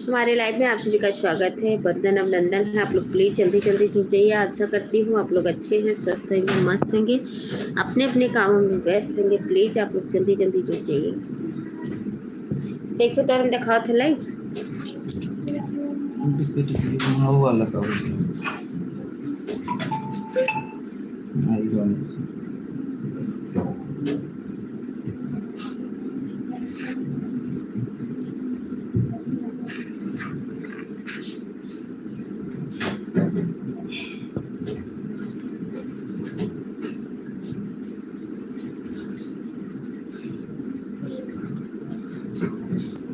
हमारे लाइफ में आप सभी का स्वागत है। वंदन अभिनंदन है। आप लोग प्लीज़ जल्दी जल्दी जुड़ जाइए। आशा करती हूँ आप लोग अच्छे हैं, स्वस्थ होंगे, मस्त होंगे, अपने अपने कामों में व्यस्त होंगे। प्लीज़ आप लोग जल्दी जल्दी जुड़ जाइए। देखो तो हम दिखाओ थे लाइव। वो वाला का आई वाला।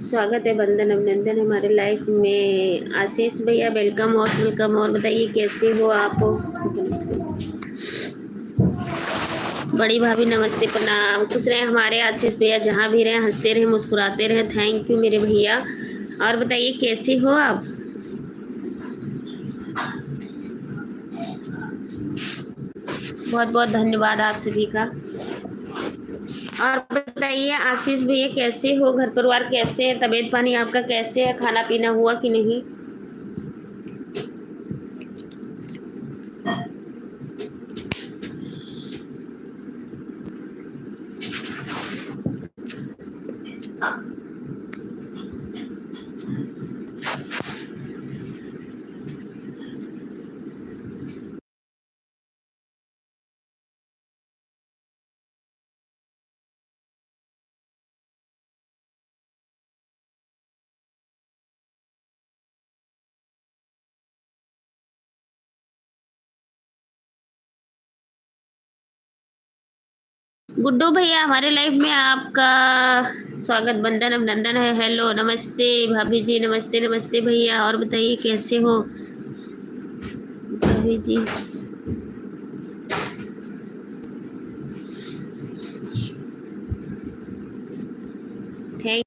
स्वागत है, वंदन अभिनंदन है हमारे लाइफ में। आशीष भैया वेलकम और वेलकम। और बताइए कैसे हो आप? बड़ी भाभी नमस्ते, प्रणाम। खुश रहे हमारे आशीष भैया, जहाँ भी रहें हंसते रहें, मुस्कुराते रहें। थैंक यू मेरे भैया। और बताइए कैसे हो आप? बहुत बहुत धन्यवाद आप सभी का। और बताइए आशीष भैया कैसे हो? घर परिवार कैसे है? तबीयत पानी आपका कैसे है? खाना पीना हुआ कि नहीं? गुड्डू भैया हमारे लाइफ में आपका स्वागत, बंधन अभिनंदन है। हेलो नमस्ते भाभी जी, नमस्ते नमस्ते भैया। और बताइए कैसे हो भाभी जी? थैंक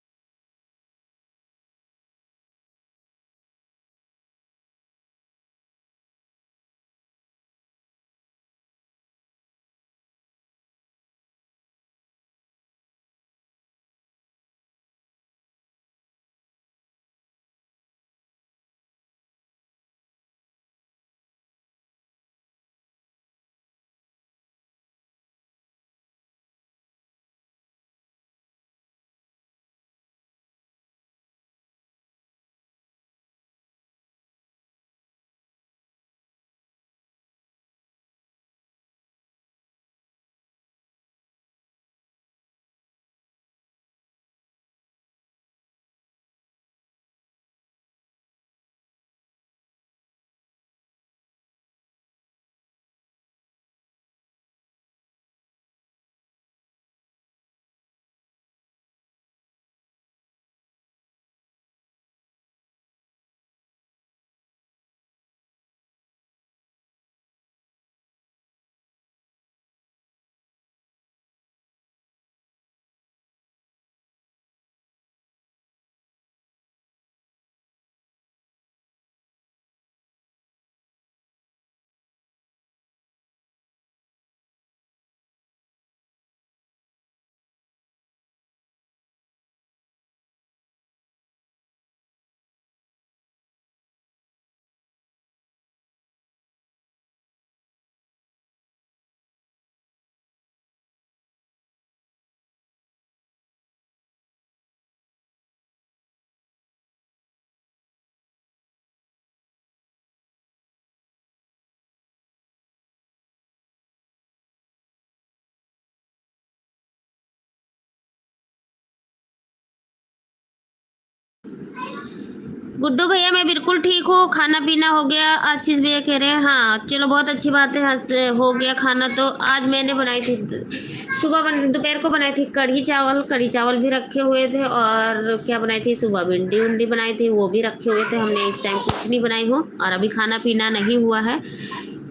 गुड्डू भैया मैं बिल्कुल ठीक हूँ। खाना पीना हो गया? आशीष भैया कह रहे हैं हाँ, चलो बहुत अच्छी बात है। हो गया खाना। तो आज मैंने बनाई थी दोपहर को बनाई थी कढ़ी चावल। कढ़ी चावल भी रखे हुए थे। और क्या बनाई थी? सुबह भिंडी उंडी बनाई थी, वो भी रखे हुए थे। हमने इस टाइम कुछ नहीं बनाई हूँ और अभी खाना पीना नहीं हुआ है।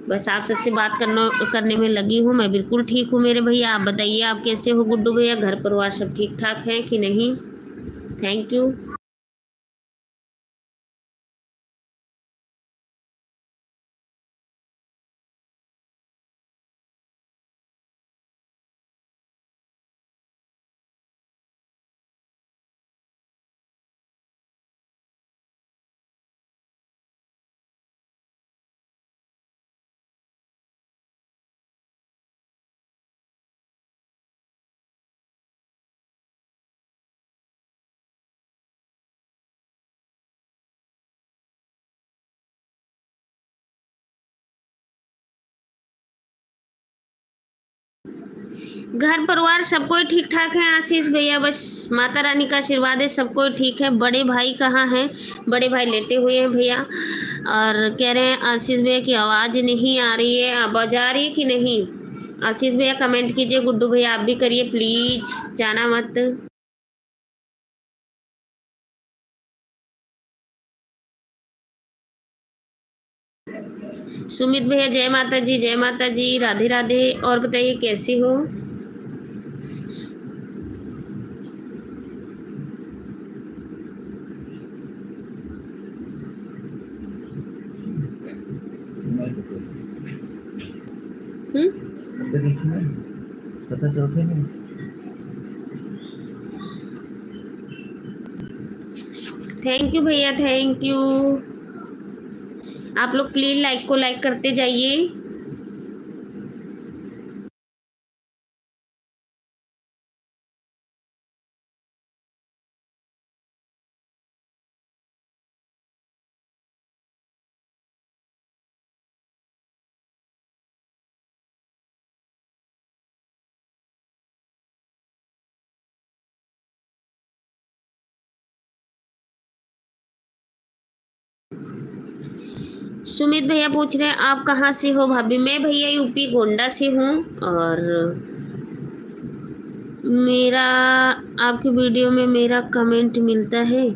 बस आप सबसे बात करने में लगी हूँ। मैं बिल्कुल ठीक हूँ मेरे भैया। आप बताइए आप कैसे हो गुड्डू भैया? घर परिवार सब ठीक ठाक है कि नहीं? Thank you. घर परिवार सब कोई ठीक ठाक है आशीष भैया, बस माता रानी का आशीर्वाद है, सब कोई ठीक है। बड़े भाई कहाँ हैं? बड़े भाई लेटे हुए हैं भैया, और कह रहे हैं आशीष भैया की आवाज़ नहीं आ रही है, आवाज़ आ रही है कि नहीं? आशीष भैया कमेंट कीजिए, गुड्डू भैया आप भी करिए प्लीज, जाना मत। सुमित भैया जय माता जी, जय माता जी, राधे राधे। और बताइए कैसी हो? नहीं तो कोई। हम्म, तो देखिए पता चलते नहीं। थैंक यू भैया, थैंक यू। आप लोग प्लीज लाइक को लाइक करते जाइए। सुमित भैया पूछ रहे हैं आप कहाँ से हो भाभी? मैं भैया यूपी गोंडा से हूँ, और मेरा आपकी वीडियो में मेरा कमेंट मिलता है,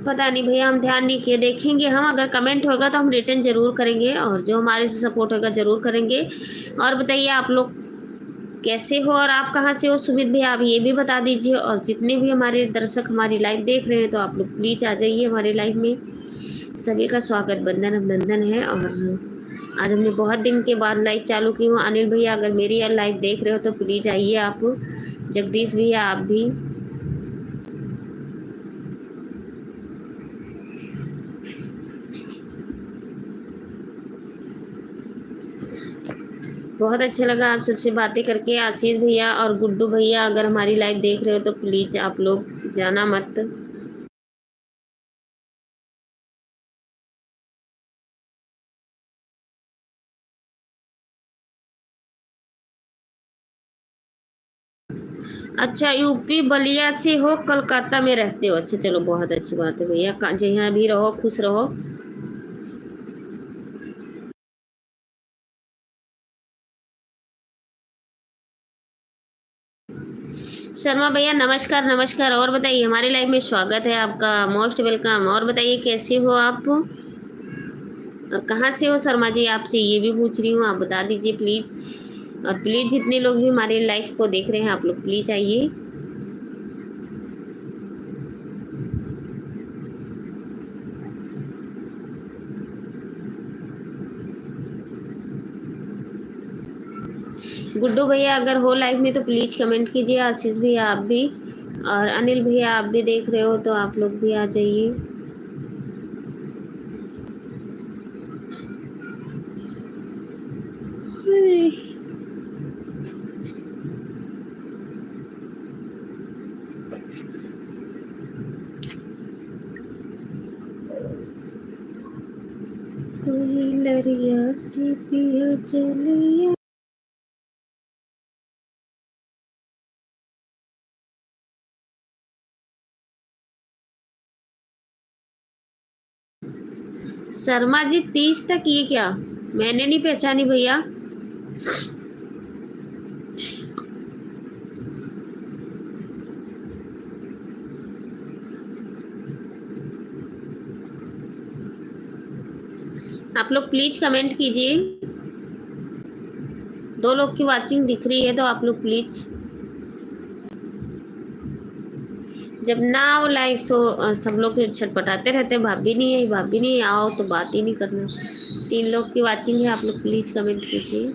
पता नहीं भैया, हम ध्यान नहीं किए, देखेंगे हम, अगर कमेंट होगा तो हम रिटर्न ज़रूर करेंगे, और जो हमारे से सपोर्ट होगा ज़रूर करेंगे। और बताइए आप लोग कैसे हो और आप कहाँ से हो? सुमित भैया आप ये भी बता दीजिए, और जितने भी हमारे दर्शक हमारी लाइव देख रहे हैं तो आप लोग प्लीज़ आ जाइए हमारे लाइव में। सभी का स्वागत बंदन अभिनंदन है। और आज हमने बहुत दिन के बाद लाइव चालू की हूँ। अनिल भैया अगर मेरी लाइव देख रहे हो तो प्लीज़ आइए आप। जगदीश भैया आप भी। बहुत अच्छा लगा आप सबसे बातें करके। आशीष भैया और गुड्डू भैया अगर हमारी लाइव देख रहे हो तो प्लीज़ आप लोग जाना मत। अच्छा, यूपी बलिया से हो, कलकत्ता में रहते हो? अच्छा चलो बहुत अच्छी बात है भैया, जहाँ भी रहो खुश रहो। शर्मा भैया नमस्कार नमस्कार। और बताइए, हमारे लाइव में स्वागत है आपका, मोस्ट वेलकम। और बताइए कैसे हो आप और कहाँ से हो? शर्मा जी आपसे ये भी पूछ रही हूँ, आप बता दीजिए प्लीज़। और प्लीज़ जितने लोग भी हमारे लाइव को देख रहे हैं आप लोग प्लीज़ आइए। गुड्डू भैया अगर हो लाइव में तो प्लीज़ कमेंट कीजिए। आशीष भैया आप भी, और अनिल भैया आप भी देख रहे हो तो आप लोग भी आ जाइए। कोई लरिया सी पिया चलिया। शर्मा जी 30 तक, ये क्या? मैंने नहीं पहचानी भैया। आप लोग प्लीज कमेंट कीजिए। 2 लोग की वाचिंग दिख रही है तो आप लोग प्लीज, जब ना आओ लाइव तो सब लोग छटपटाते रहते हैं, भाभी नहीं आई भाभी नहीं आई, आओ तो बात ही नहीं करना। 3 लोग की वाचिंग है, आप लोग प्लीज कमेंट कीजिए।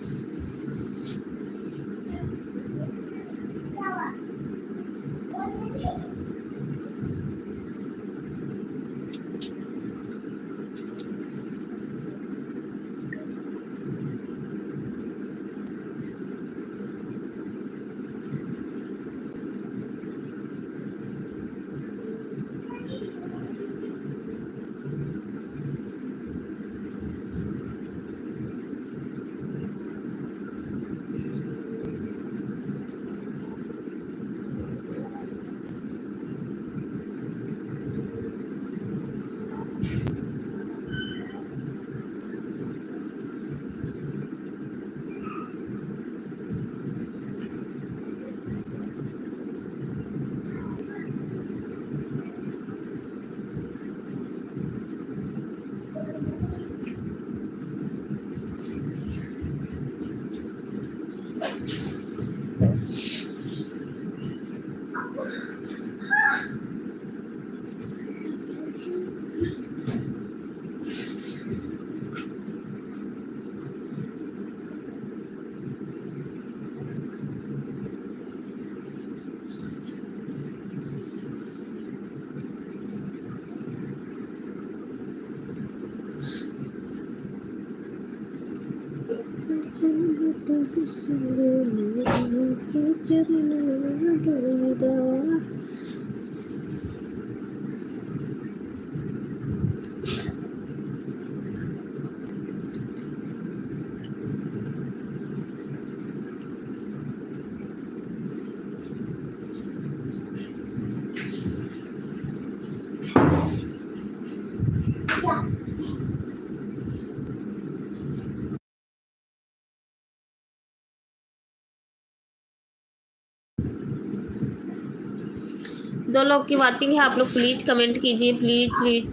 दो लोग की वाचिंग है, आप लोग प्लीज कमेंट कीजिए, प्लीज प्लीज।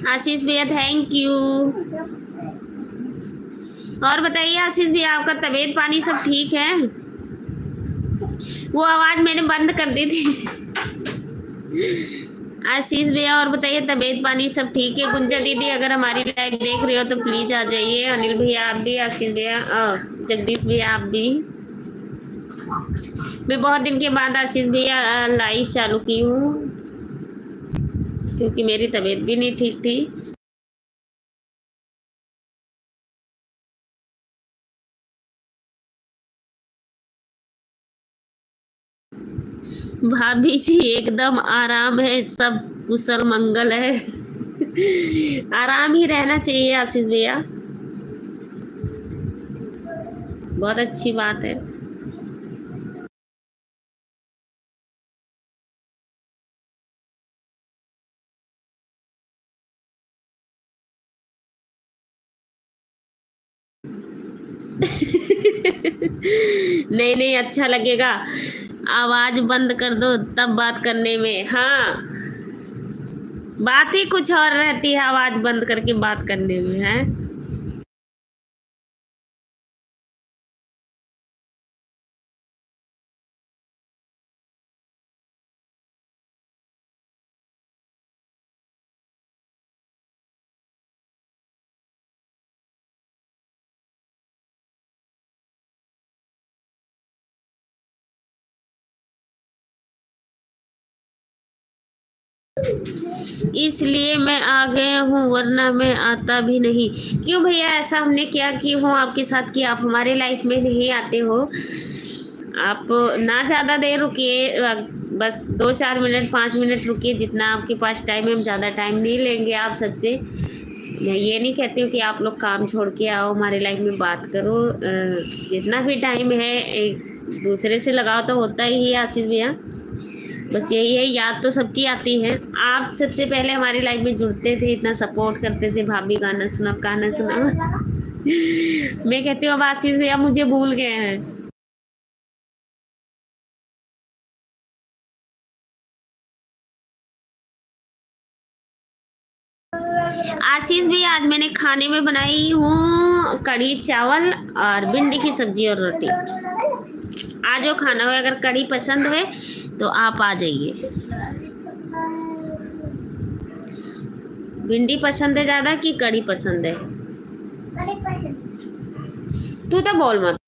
आशीष भैया थैंक यू। और बताइए आशीष भैया, आपका तबीयत पानी सब ठीक है? वो आवाज मैंने बंद कर दी थी। आशीष भैया और बताइए, तबीयत पानी सब ठीक है? गुंजा दीदी अगर हमारी लाइव देख रहे हो तो प्लीज आ जाइए। अनिल भैया आप भी, आशीष भैया और जगदीश भैया आप भी। मैं बहुत दिन के बाद आशीष भैया लाइव चालू की हूँ, क्योंकि मेरी तबीयत भी नहीं ठीक थी। भाभी जी एकदम आराम है, सब कुशल मंगल है। आराम ही रहना चाहिए आशीष भैया, बहुत अच्छी बात है। नहीं नहीं, अच्छा लगेगा। आवाज बंद कर दो तब बात करने में। हाँ, बात ही कुछ और रहती है आवाज बंद करके बात करने में, है। इसलिए मैं आ गया हूँ, वरना मैं आता भी नहीं। क्यों भैया, ऐसा हमने क्या की हो आपके साथ कि आप हमारे लाइफ में नहीं आते हो? आप ना ज़्यादा देर रुकिए, बस 2-4 मिनट 5 मिनट रुकिए, जितना आपके पास टाइम है। हम ज़्यादा टाइम नहीं लेंगे आप सबसे। मैं ये नहीं कहती हूँ कि आप लोग काम छोड़ के आओ हमारे लाइफ में बात करो। जितना भी टाइम है एक दूसरे से लगाओ तो होता ही है आशीष भैया। बस यही है, याद तो सबकी आती है। आप सबसे पहले हमारी लाइफ में जुड़ते थे, इतना सपोर्ट करते थे, भाभी गाना सुना, गाना सुना। मैं कहती हूँ अब आशीष भैया मुझे भूल गए हैं। आशीष भी, आज मैंने खाने में बनाई हूँ कढ़ी चावल और भिंडी की सब्जी और रोटी। आज जो खाना हो, अगर कढ़ी पसंद है तो आप आ जाइए। भिंडी पसंद है ज़्यादा कि कढ़ी पसंद है? तू तो बोल मत।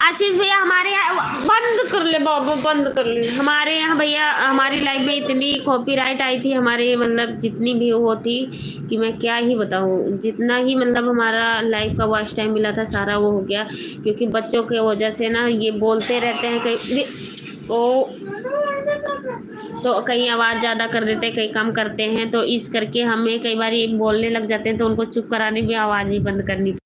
आशीष भैया हमारे यहाँ बंद कर ले बाबू, बंद कर ले। हमारे यहाँ भैया, हमारी लाइफ में इतनी कॉपीराइट आई थी हमारे, मतलब जितनी भी वो थी कि मैं क्या ही बताऊँ। जितना ही मतलब हमारा लाइफ का वॉच टाइम मिला था सारा वो हो गया, क्योंकि बच्चों के वजह से ना ये बोलते रहते हैं कहीं ओ, तो कहीं आवाज़ ज़्यादा कर देते हैं, कहीं कम करते हैं, तो इस करके हमें कई बार ये बोलने लग जाते हैं, तो उनको चुप कराने भी आवाज़ भी बंद करनी।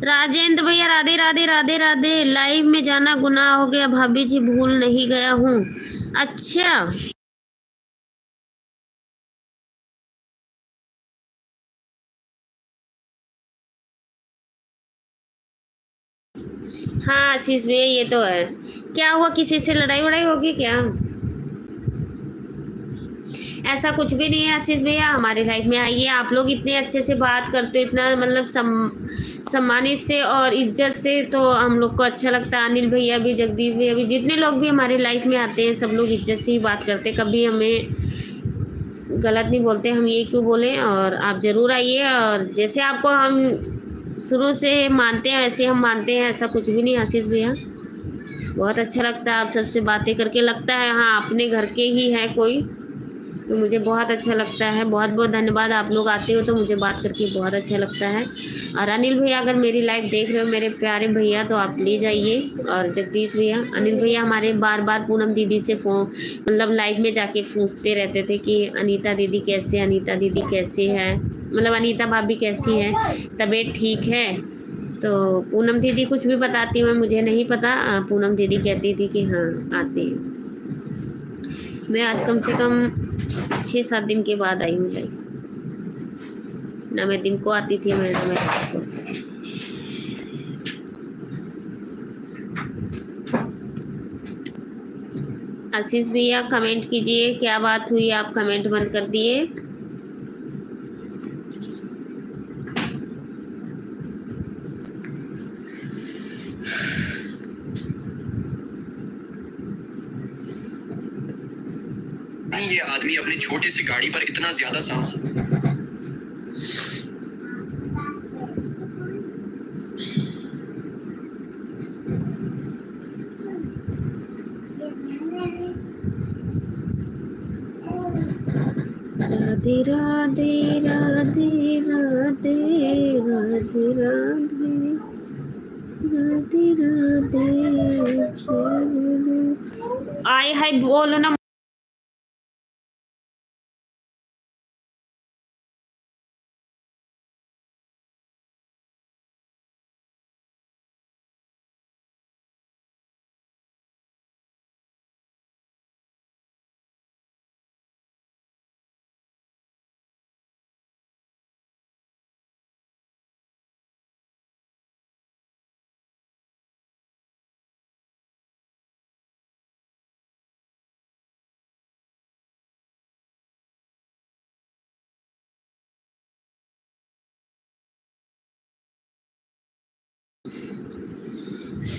राजेंद्र भैया राधे राधे राधे राधे। लाइव में जाना गुनाह हो गया भाभी जी, भूल नहीं गया हूँ। अच्छा, हाँ आशीष भैया ये तो है। क्या हुआ, किसी से लड़ाई वड़ाई होगी क्या? ऐसा कुछ भी नहीं है आशीष भैया, हमारी लाइफ में आइए। आप लोग इतने अच्छे से बात करते हो, इतना मतलब सम्मानित से और इज्जत से, तो हम लोग को अच्छा लगता है। अनिल भैया भी, जगदीश भैया भी, जितने लोग भी हमारी लाइफ में आते हैं सब लोग इज्जत से ही बात करते हैं, कभी हमें गलत नहीं बोलते। हम ये क्यों बोलें। और आप ज़रूर आइए, और जैसे आपको हम शुरू से मानते हैं ऐसे हम मानते हैं, ऐसा कुछ भी नहीं आशीष भैया। बहुत अच्छा लगता है आप सबसे बातें करके, लगता है हाँ अपने घर के ही है कोई, तो मुझे बहुत अच्छा लगता है। बहुत बहुत धन्यवाद, आप लोग आते हो तो मुझे बात करके बहुत अच्छा लगता है। और अनिल भैया अगर मेरी लाइव देख रहे हो मेरे प्यारे भैया, तो आप ले जाइए। और जगदीश भैया, अनिल भैया हमारे बार बार पूनम दीदी से फ़ोन मतलब लाइव में जाके पूछते रहते थे कि अनीता दीदी कैसे, अनीता दीदी कैसे है, मतलब अनीता भाभी कैसी है, तबीयत ठीक है। तो पूनम दीदी कुछ भी बताती हूँ, मुझे नहीं पता। पूनम दीदी कहती थी कि हाँ आते हैं। मैं आज कम से कम 6-7 दिन के बाद आई हूँ लाइव। ना मैं दिन को आती थी, मैं ना मैं रात को। आशीष भैया कमेंट कीजिए, क्या बात हुई, आप कमेंट बंद कर दिए। ये आदमी अपनी छोटी सी गाड़ी पर इतना ज्यादा सामान। राधे राधे राधे राधे राधे राधे राधे राधे आए हाय बोलो ना।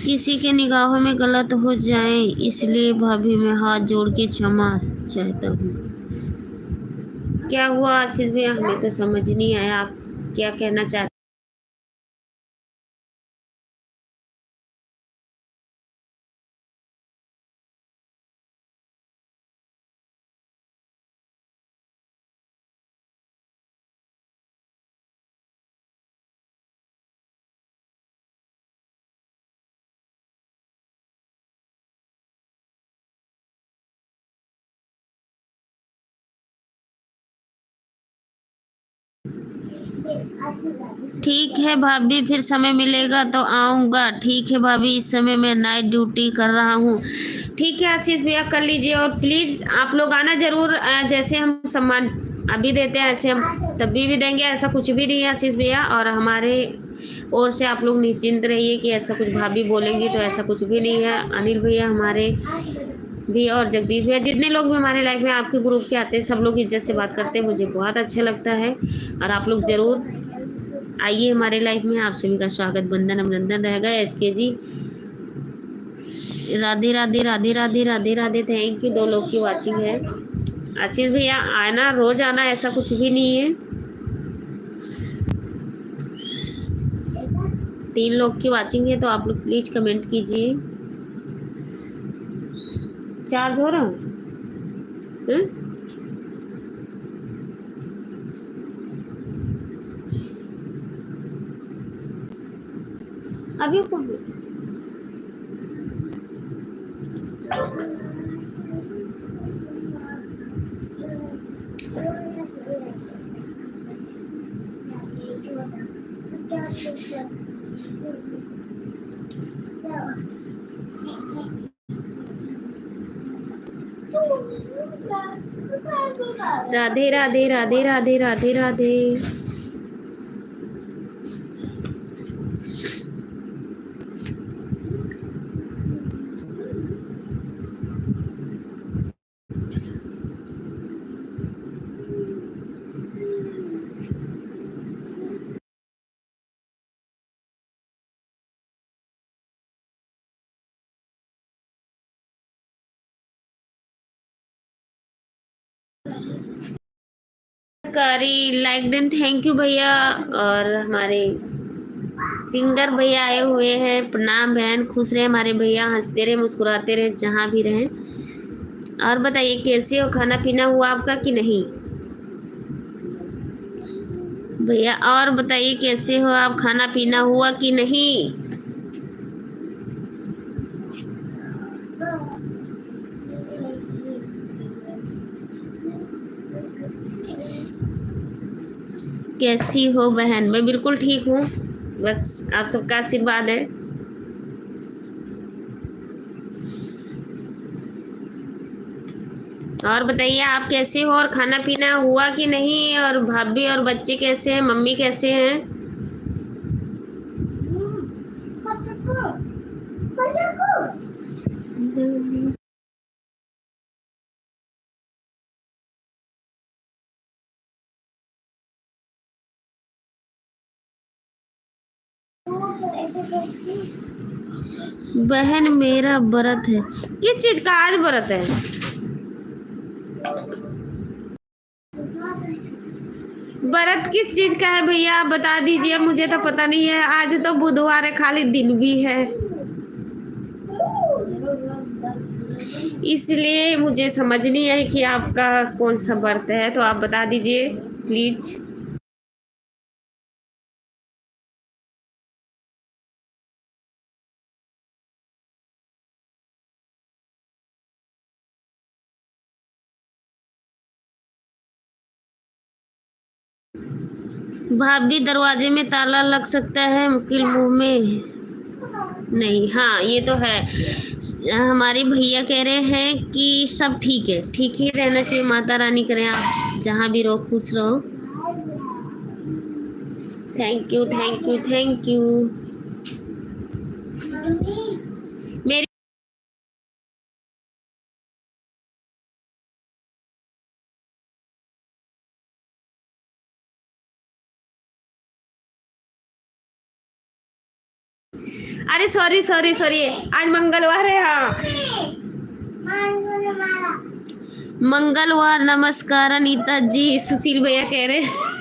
किसी के निगाहों में गलत हो जाए इसलिए भाभी मैं हाथ जोड़ के क्षमा चाहता हूँ। क्या हुआ आशीष भैया, हमें तो समझ नहीं आया आप क्या कहना चाहते। ठीक है भाभी, फिर समय मिलेगा तो आऊँगा। ठीक है भाभी, इस समय मैं नाइट ड्यूटी कर रहा हूँ। ठीक है आशीष भैया कर लीजिए, और प्लीज़ आप लोग आना ज़रूर। जैसे हम सम्मान अभी देते हैं ऐसे हम तभी भी देंगे, ऐसा कुछ भी नहीं है आशीष भैया। और हमारे ओर से आप लोग निश्चिंत रहिए कि ऐसा कुछ भाभी बोलेंगी तो ऐसा कुछ भी नहीं है। अनिल भैया हमारे भी और जगदीश भैया, जितने लोग भी हमारे लाइफ में आपके ग्रुप के आते हैं सब लोग इज्जत से बात करते हैं, मुझे बहुत अच्छा लगता है। और आप लोग ज़रूर आइए हमारे लाइफ में, आप सभी का स्वागत वंदन अभिनंदन रहेगा। SK ji Radhe Radhe Radhe Radhe Radhe Radhe, thank you. 2 लोग की वाचिंग है। आशीष भैया आना, रोज आना, ऐसा कुछ भी नहीं है। 3 लोग की वाचिंग है तो आप लोग प्लीज कमेंट कीजिए। चार्ज हो रहा है? अभी कौन राधे राधे राधे राधे राधे राधे। कारी लाइक देन, थैंक यू भैया। और हमारे सिंगर भैया आए हुए हैं, प्रणाम बहन, खुश रहे हमारे भैया, हंसते रहे मुस्कुराते रहे जहाँ भी रहें। और बताइए कैसे हो, खाना पीना हुआ आपका कि नहीं भैया? और बताइए कैसे हो आप, खाना पीना हुआ कि नहीं? कैसी हो बहन? मैं बिल्कुल ठीक हूँ, बस आप सबका आशीर्वाद है। और बताइए आप कैसे हो, और खाना पीना हुआ कि नहीं? और भाभी और बच्चे कैसे हैं, मम्मी कैसे हैं? बहन मेरा व्रत है। किस चीज का आज व्रत है? व्रत किस चीज का है भैया, आप बता दीजिए, मुझे तो पता नहीं है। आज तो बुधवार है, खाली दिन भी है, इसलिए मुझे समझ नहीं है कि आपका कौन सा व्रत है, तो आप बता दीजिए प्लीज। भाभी दरवाजे में ताला लग सकता है, मुकिल मुंह में नहीं। हाँ ये तो है, हमारे भैया कह रहे हैं कि सब ठीक है, ठीक ही रहना चाहिए, माता रानी करें आप जहाँ भी रहो खुश रहो। Thank you thank you thank you. मेरी अरे सॉरी सॉरी सॉरी, आज मंगलवार है। हाँ मंगलवार, नमस्कार अनीता जी, सुशील भैया कह रहे हैं।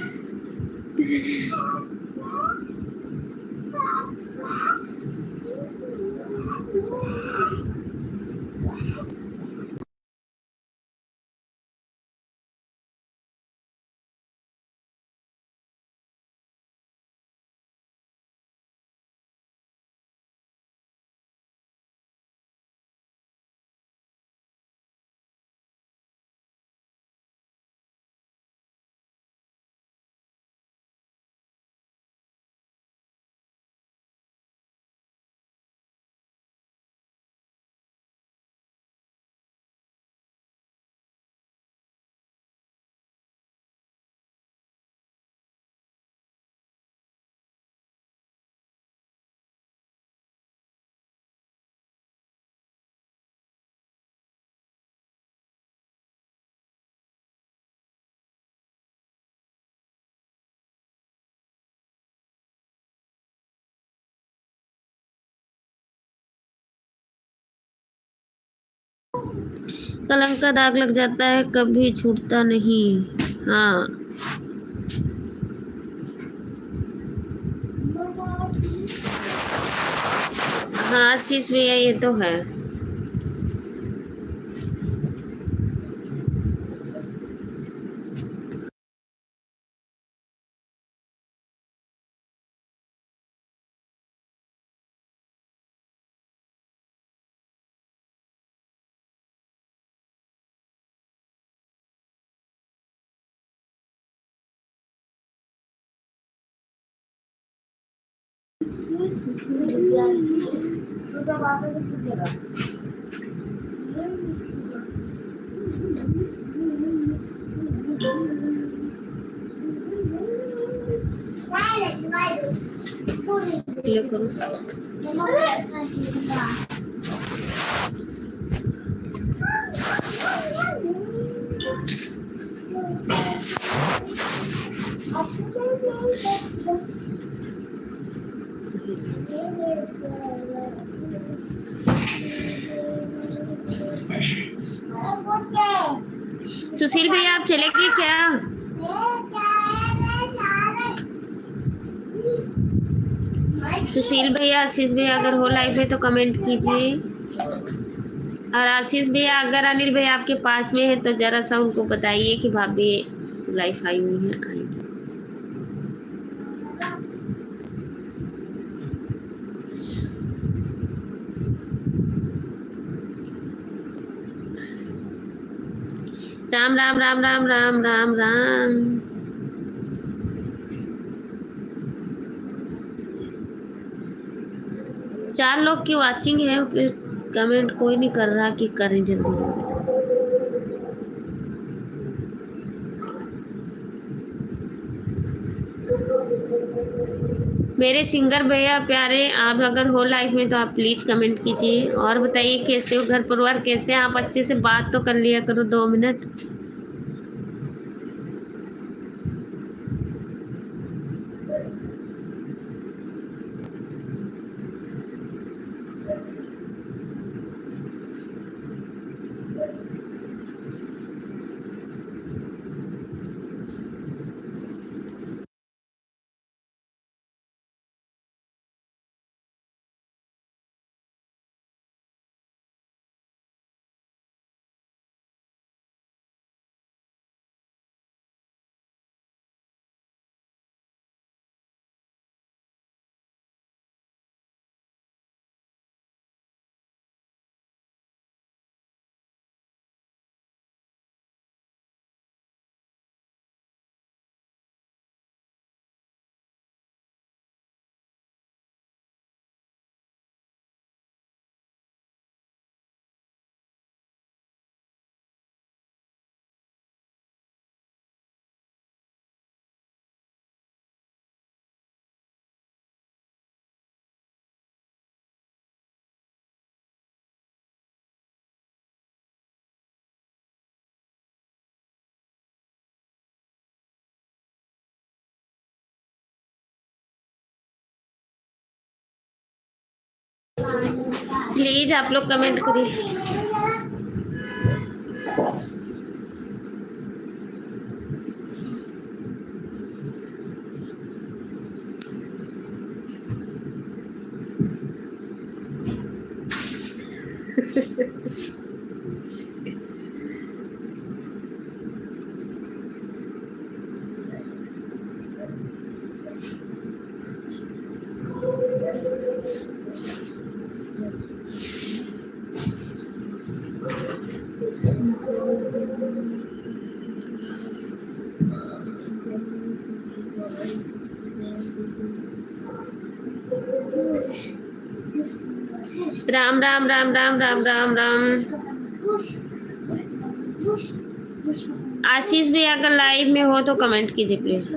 कलंक का दाग लग जाता है, कभी छूटता नहीं। हाँ हाँ आशीष भैया ये तो है। प्ले करो। सुशील भैया आप चलेंगे क्या? सुशील भैया, आशीष भैया अगर हो लाइव में तो कमेंट कीजिए। और आशीष भैया अगर अनिल भैया आपके पास में है तो जरा सा उनको बताइए कि भाभी लाइव आई हुई है, आएंगे। राम राम राम राम राम राम राम। चार लोग की वाचिंग है, कमेंट कोई नहीं कर रहा कि करें जल्दी जल्दी। मेरे सिंगर भैया प्यारे, आप अगर हो लाइव में तो आप प्लीज़ कमेंट कीजिए और बताइए कैसे हो, घर परिवार कैसे हैं आप। अच्छे से बात तो कर लिया करो 2 मिनट। प्लीज़ आप लोग कमेंट करिए। राम राम राम राम राम राम राम। आशीष भी अगर लाइव में हो तो कमेंट कीजिए प्लीज।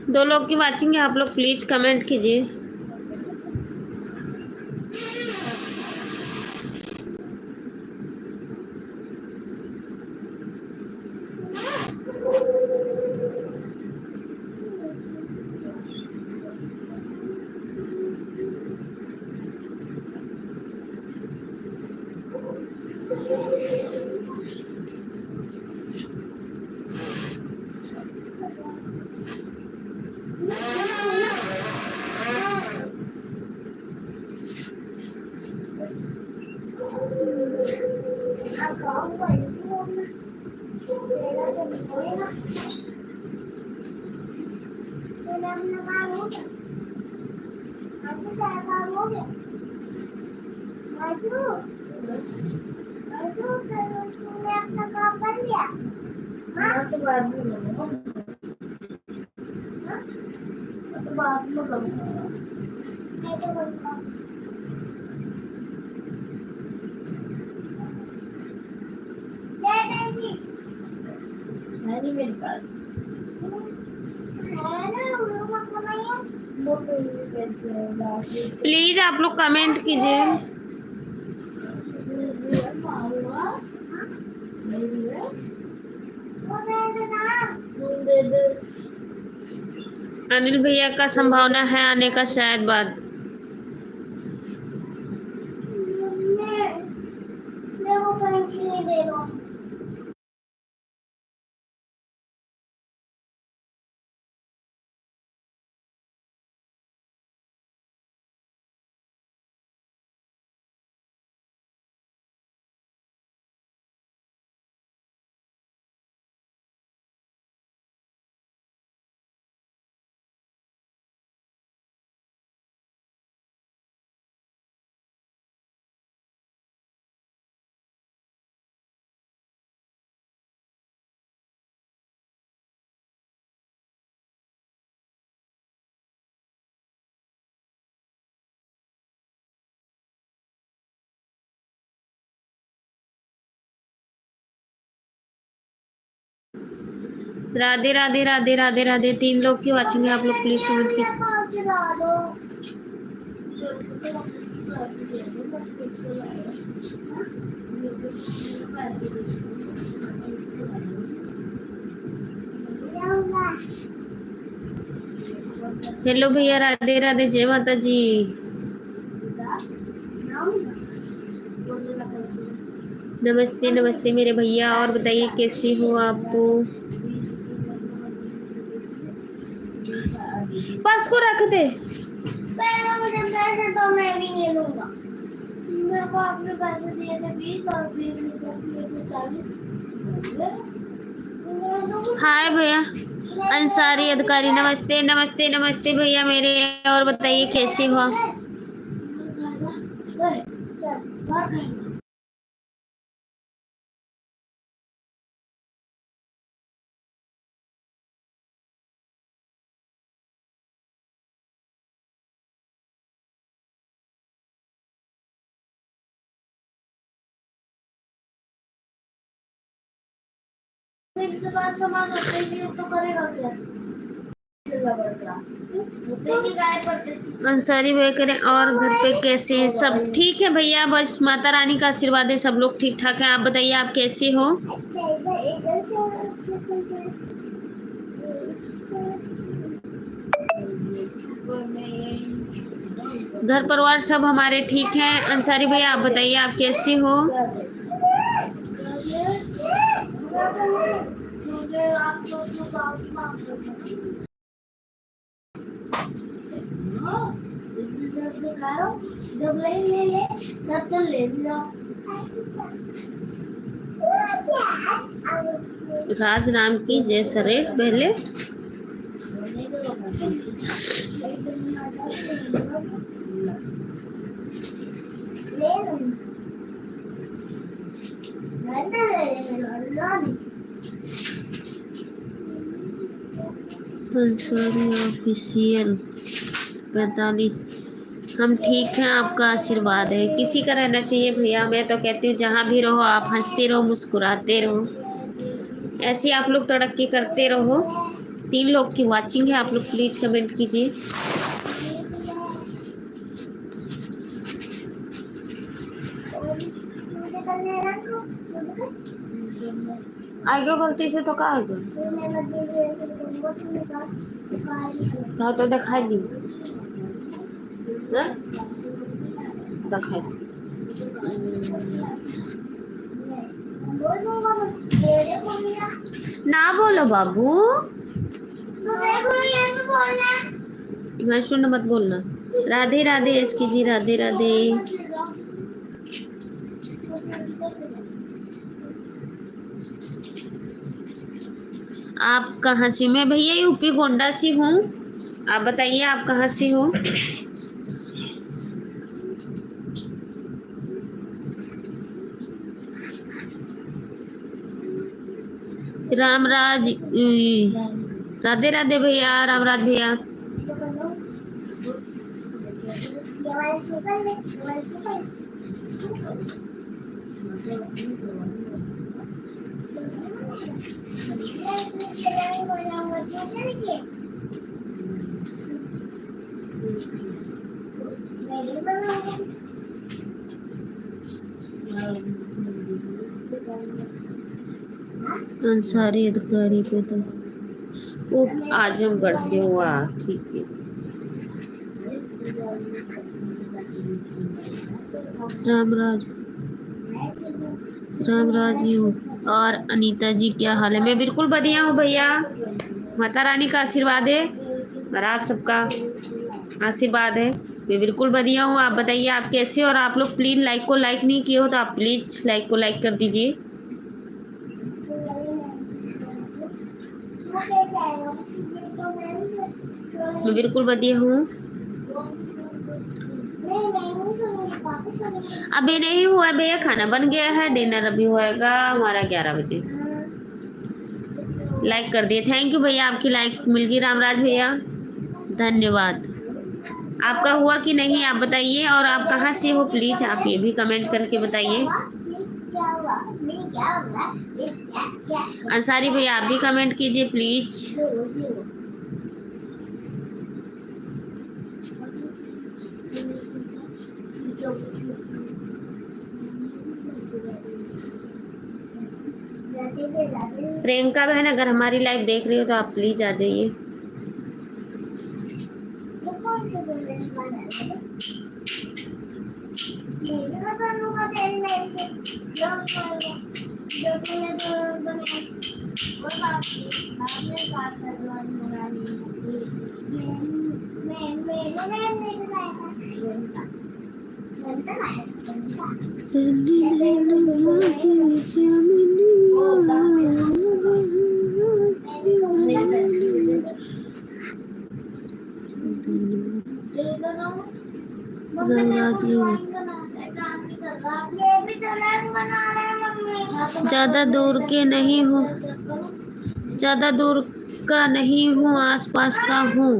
दो लोग की वाचिंग है, आप लोग प्लीज कमेंट कीजिए। प्लीज आप लोग कमेंट कीजिए। अनिल भैया का संभावना है आने का शायद बाद। राधे राधे राधे राधे राधे। 3 लोग की वाचिंग है, आप लोग प्लीज कमेंट कीजिए। हेलो भैया, राधे राधे, जय माता जी। नमस्ते नमस्ते मेरे भैया, और बताइए कैसी हो आप? पर्स को रख दे। पहले मुझे पैसे दो, मैं भी ले लूंगा। मेरे को आपने पैसे दिए थे 20 और 40। हाय भैया अंसारी अधिकारी, नमस्ते नमस्ते नमस्ते भैया मेरे, और बताइए कैसे हो आप? इसके बाद सामान होते ही तो करेगा क्या? अंसारी भैया करें, और घर पे कैसे हैं सब? ठीक है भैया, बस माता रानी का आशीर्वाद है, सब लोग ठीक ठाक हैं। आप बताइए आप कैसे हो? घर परिवार सब हमारे ठीक हैं। अंसारी भैया आप बताइए आप कैसे हो? जब ले तब तो ले लो। राज राम की जय। सरेश पहले अंसारी ऑफिशियल 45। हम ठीक हैं, आपका आशीर्वाद है। किसी का रहना चाहिए भैया, मैं तो कहती हूँ जहाँ भी रहो आप हंसते रहो, मुस्कुराते रहो, ऐसे आप लोग तरक्की करते रहो। 3 लोग की वाचिंग है, आप लोग प्लीज़ कमेंट कीजिए। आएगा गलती से तो का आएगा तो दिखाई दी दिखाई ना बोलो बाबू, मैं सुन मत बोलना। राधे राधे इसकी जी, राधे राधे। आप कहाँ से? मैं भैया यूपी गोंडा से हूँ। आप बताइए आप कहाँ से हो? रामराज, राधे राधे भैया, रामराज भैया। मैगी बनाऊंगा। अंसारी अधिकारी पे तो वो आजमगढ़ से हुआ। ठीक है। रामराज रामराज जी हूँ। और अनीता जी क्या हाल है? मैं बिल्कुल बढ़िया हूँ भैया, माता रानी का आशीर्वाद है और आप सबका आशीर्वाद है। मैं बिल्कुल बढ़िया हूँ। आप बताइए आप कैसे हो? और आप लोग प्लीज़ लाइक को लाइक नहीं किए हो तो आप प्लीज़ लाइक को लाइक कर दीजिए। वो कैसे आएगा? मैं बिल्कुल बढ़िया हूँ। नहीं मैं नहीं सुनूंगी, पापा सुनेंगे। अभी नहीं हुआ भैया, खाना बन गया है, डिनर अभी होएगा हमारा 11 बजे। लाइक कर दिए, थैंक यू भैया, आपकी लाइक मिल गई रामराज भैया, धन्यवाद। आपका हुआ कि नहीं आप बताइए, और आप कहाँ से हो प्लीज़ आप ये भी कमेंट करके बताइए। क्या हुआ? क्या हुआ? क्या? अंसारी भैया आप भी कमेंट कीजिए प्लीज़। प्रियंका बहन अगर हमारी लाइव देख रही हो तो आप प्लीज़ आ जाइए। ज़्यादा दूर के नहीं हूँ, ज़्यादा दूर का नहीं हूँ, आसपास का हूँ।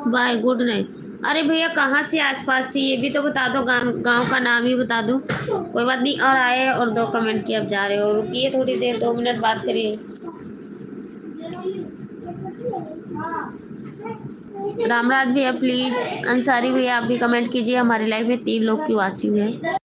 Bye, good night. अरे भैया कहाँ से आसपास से, ये भी तो बता दो, गांव का नाम ही बता दो। कोई बात नहीं। और आए और 2 कमेंट किए, अब जा रहे हो, रुकिए थोड़ी देर, 2 मिनट बात करिए। रामराज भैया प्लीज़, अंसारी भैया आप भी कमेंट कीजिए। हमारी लाइव में 3 लोग की वॉचिंग है।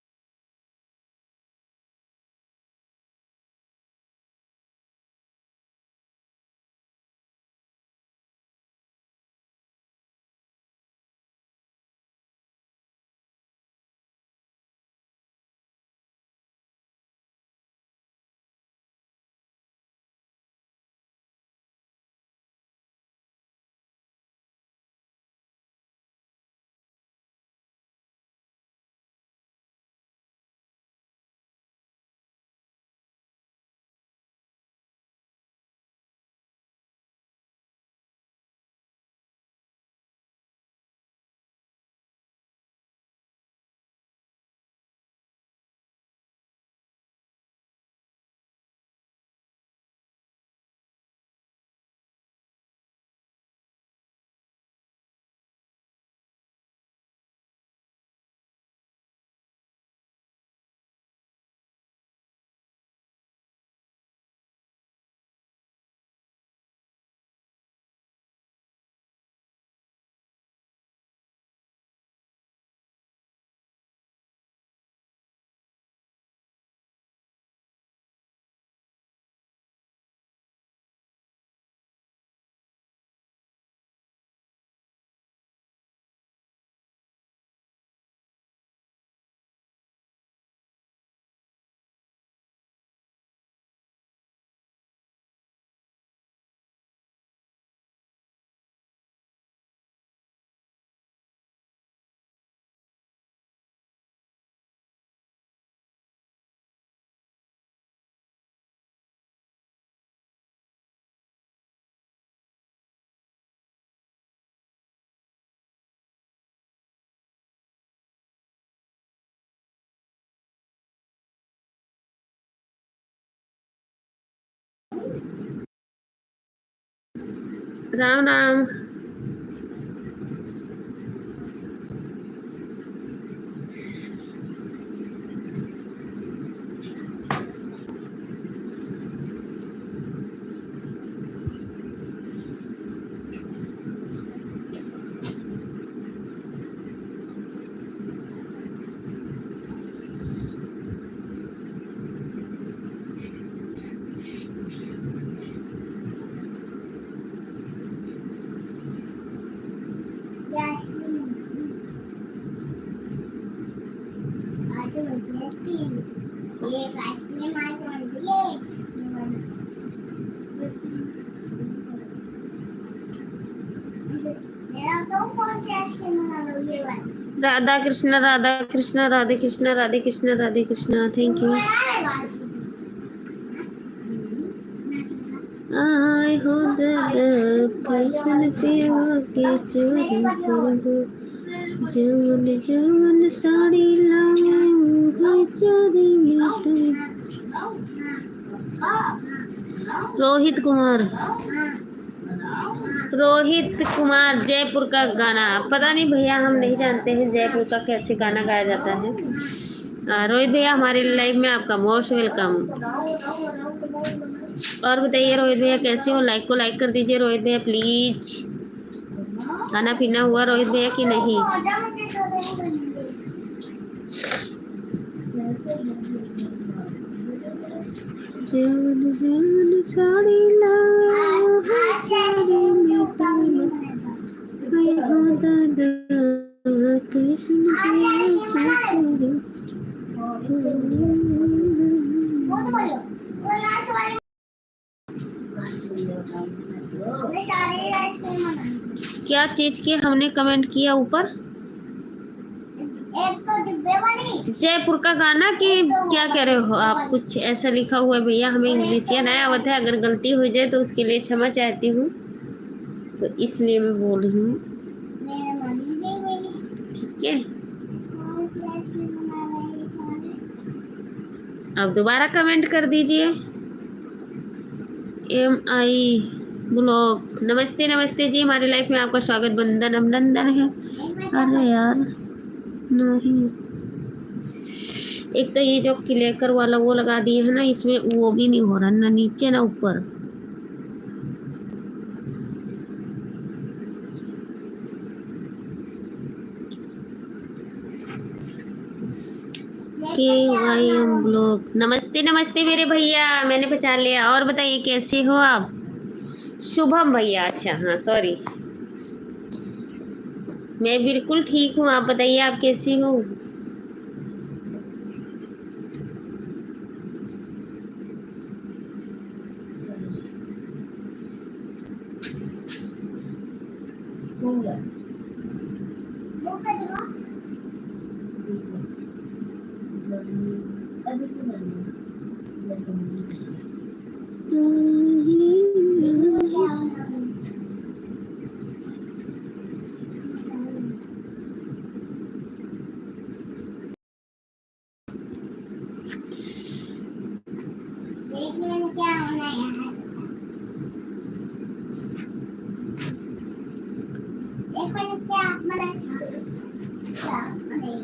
राम राम। एक आइसक्रीम आई तो मेरा तो कौन सी आइसक्रीम बना लो ये वाली राधा कृष्णा राधा कृष्णा राधे कृष्णा राधे कृष्णा राधे कृष्णा, थैंक यू। आए हो दादा कैसन पिया के चोरी करो, जवन जवन साड़ी लाऊं चोरी मिठाई। रोहित कुमार, रोहित कुमार जयपुर का गाना, पता नहीं भैया हम नहीं जानते हैं जयपुर का कैसे गाना गाया जाता है। रोहित भैया हमारे लाइव में आपका मोस्ट वेलकम। और बताइए रोहित भैया कैसे हो, लाइक को लाइक कर दीजिए रोहित भैया प्लीज। खाना पीना हुआ रोहित भैया कि नहीं? जवन जवन साड़ी लाओ साड़ी मिठाई, आए हो दादा कृष्ण क्या चीज की हमने कमेंट किया ऊपर? एक तो डिब्बे वाली जयपुर का गाना कि क्या कह रहे हो आप? कुछ ऐसा लिखा हुआ है भैया, हमें इंग्लिश या नया आवत है, अगर गलती हो जाए तो उसके लिए क्षमा चाहती हूँ, तो इसलिए मैं बोल रही हूँ। मेरे मम्मी गई वही ठीक है, कौन सी आइसक्रीम बना रहे हैं सारे अब दोबारा कमेंट कर दीजिए। MI ब्लॉग, नमस्ते नमस्ते जी, हमारी लाइफ में आपका स्वागत, बंदन अभिनंदन है। अरे यार नहीं, एक तो ये जो क्लिकर वाला वो लगा दिए है ना, इसमें वो भी नहीं हो रहा, ना नीचे ना ऊपर। KYM ब्लॉग, नमस्ते नमस्ते मेरे भैया, मैंने पहचान लिया। और बताइए कैसे हो आप? शुभम भैया, अच्छा हाँ सॉरी, मैं बिल्कुल ठीक हूँ, आप बताइए आप कैसी हो? वो कर दो एक मिनट क्या होना है एक मिनट क्या बना क्या बनेगा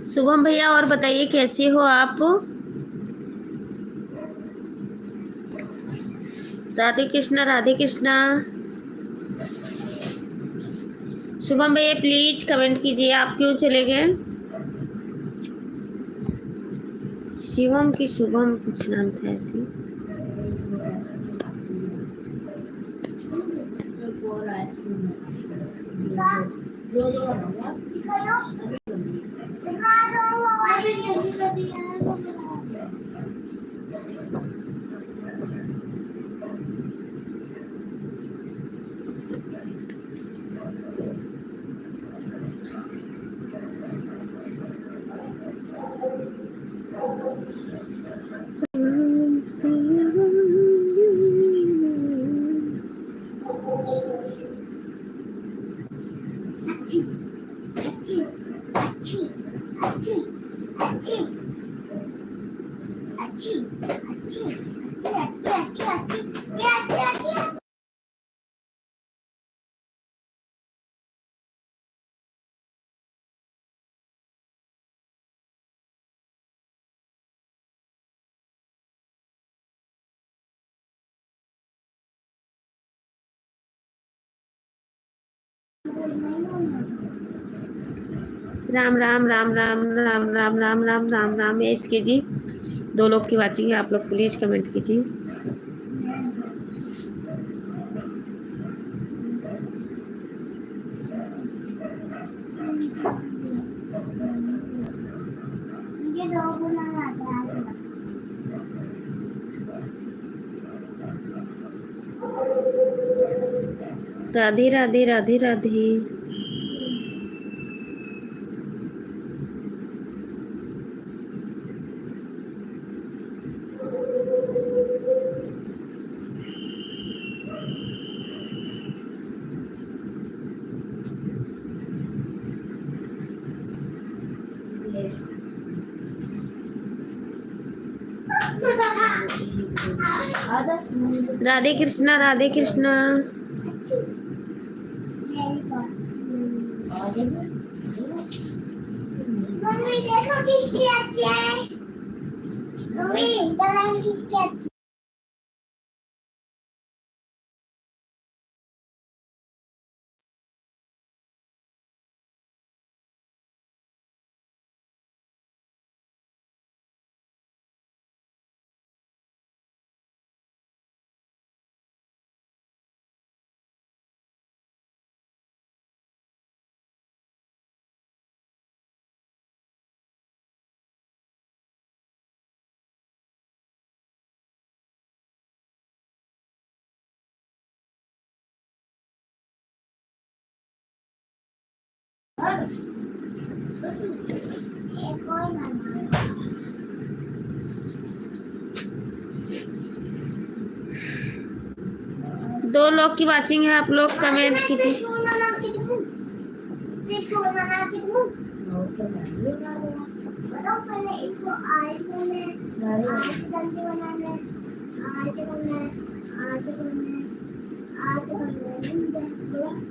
शुभम भैया और बताइए कैसे हो आप? राधे कृष्णा राधे कृष्णा। शुभम भैया प्लीज कमेंट कीजिए, आप क्यों चले गए? शिवम की शुभम कुछ नाम था ऐसे। दिखाओ दिखा दो वाली जल्दी जल्दी अच्छी अच्छी अच्छी अच्छी अच्छी अच्छी अच्छी अच्छी अच्छी अच्छी अच्छी राम राम राम राम राम राम राम राम राम राम, एस के जी 2 लोग की वाचिंग है, आप लोग प्लीज़ कमेंट कीजिए। मुझे 2 बनाना आता है। राधे राधे राधे राधे। राधे कृष्णा राधे कृष्णा। मम्मी देखो किसकी अच्छी है। मम्मी कलर किसकी अच्छी एक और बनाना। 2 लोग की वाचिंग है, आप लोग कमेंट कीजिए। त्रिशूल बना के दूँ। त्रिशूल बना के दूँ। बताओ पहले इसको आइस करना है, आइस करके बनाना है, आइस करना है, आइस करना है, आइस करना है।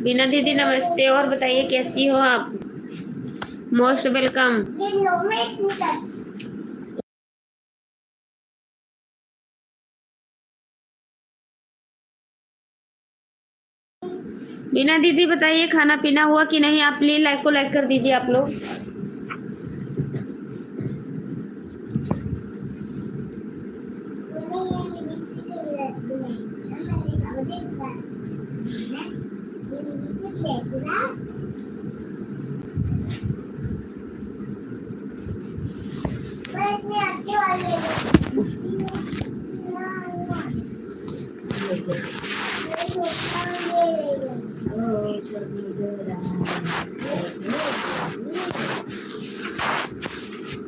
बीना दीदी नमस्ते, और बताइए कैसी हो आप? Most welcome. बीना दीदी बताइए खाना पीना हुआ कि नहीं? आप प्लीज लाइक को लाइक कर दीजिए आप लोग। अच्छे वाले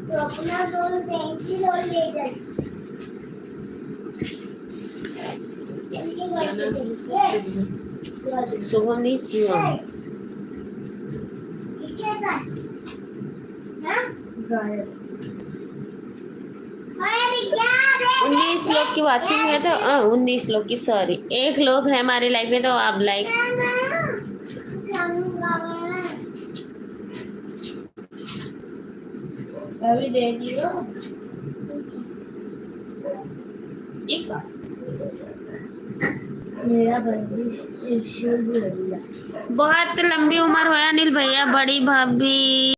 तो अपना रोल पेंसिल और लेजर शुभम नहीं शिवम। उन्नीस लोग की वाचिंग है तो 19 लोग की, सॉरी 1 लोग है हमारे लाइफ में, तो आप लाइक अभी दे दियो। मेरा बहुत लंबी उम्र हो अनिल भैया, बड़ी भाभी।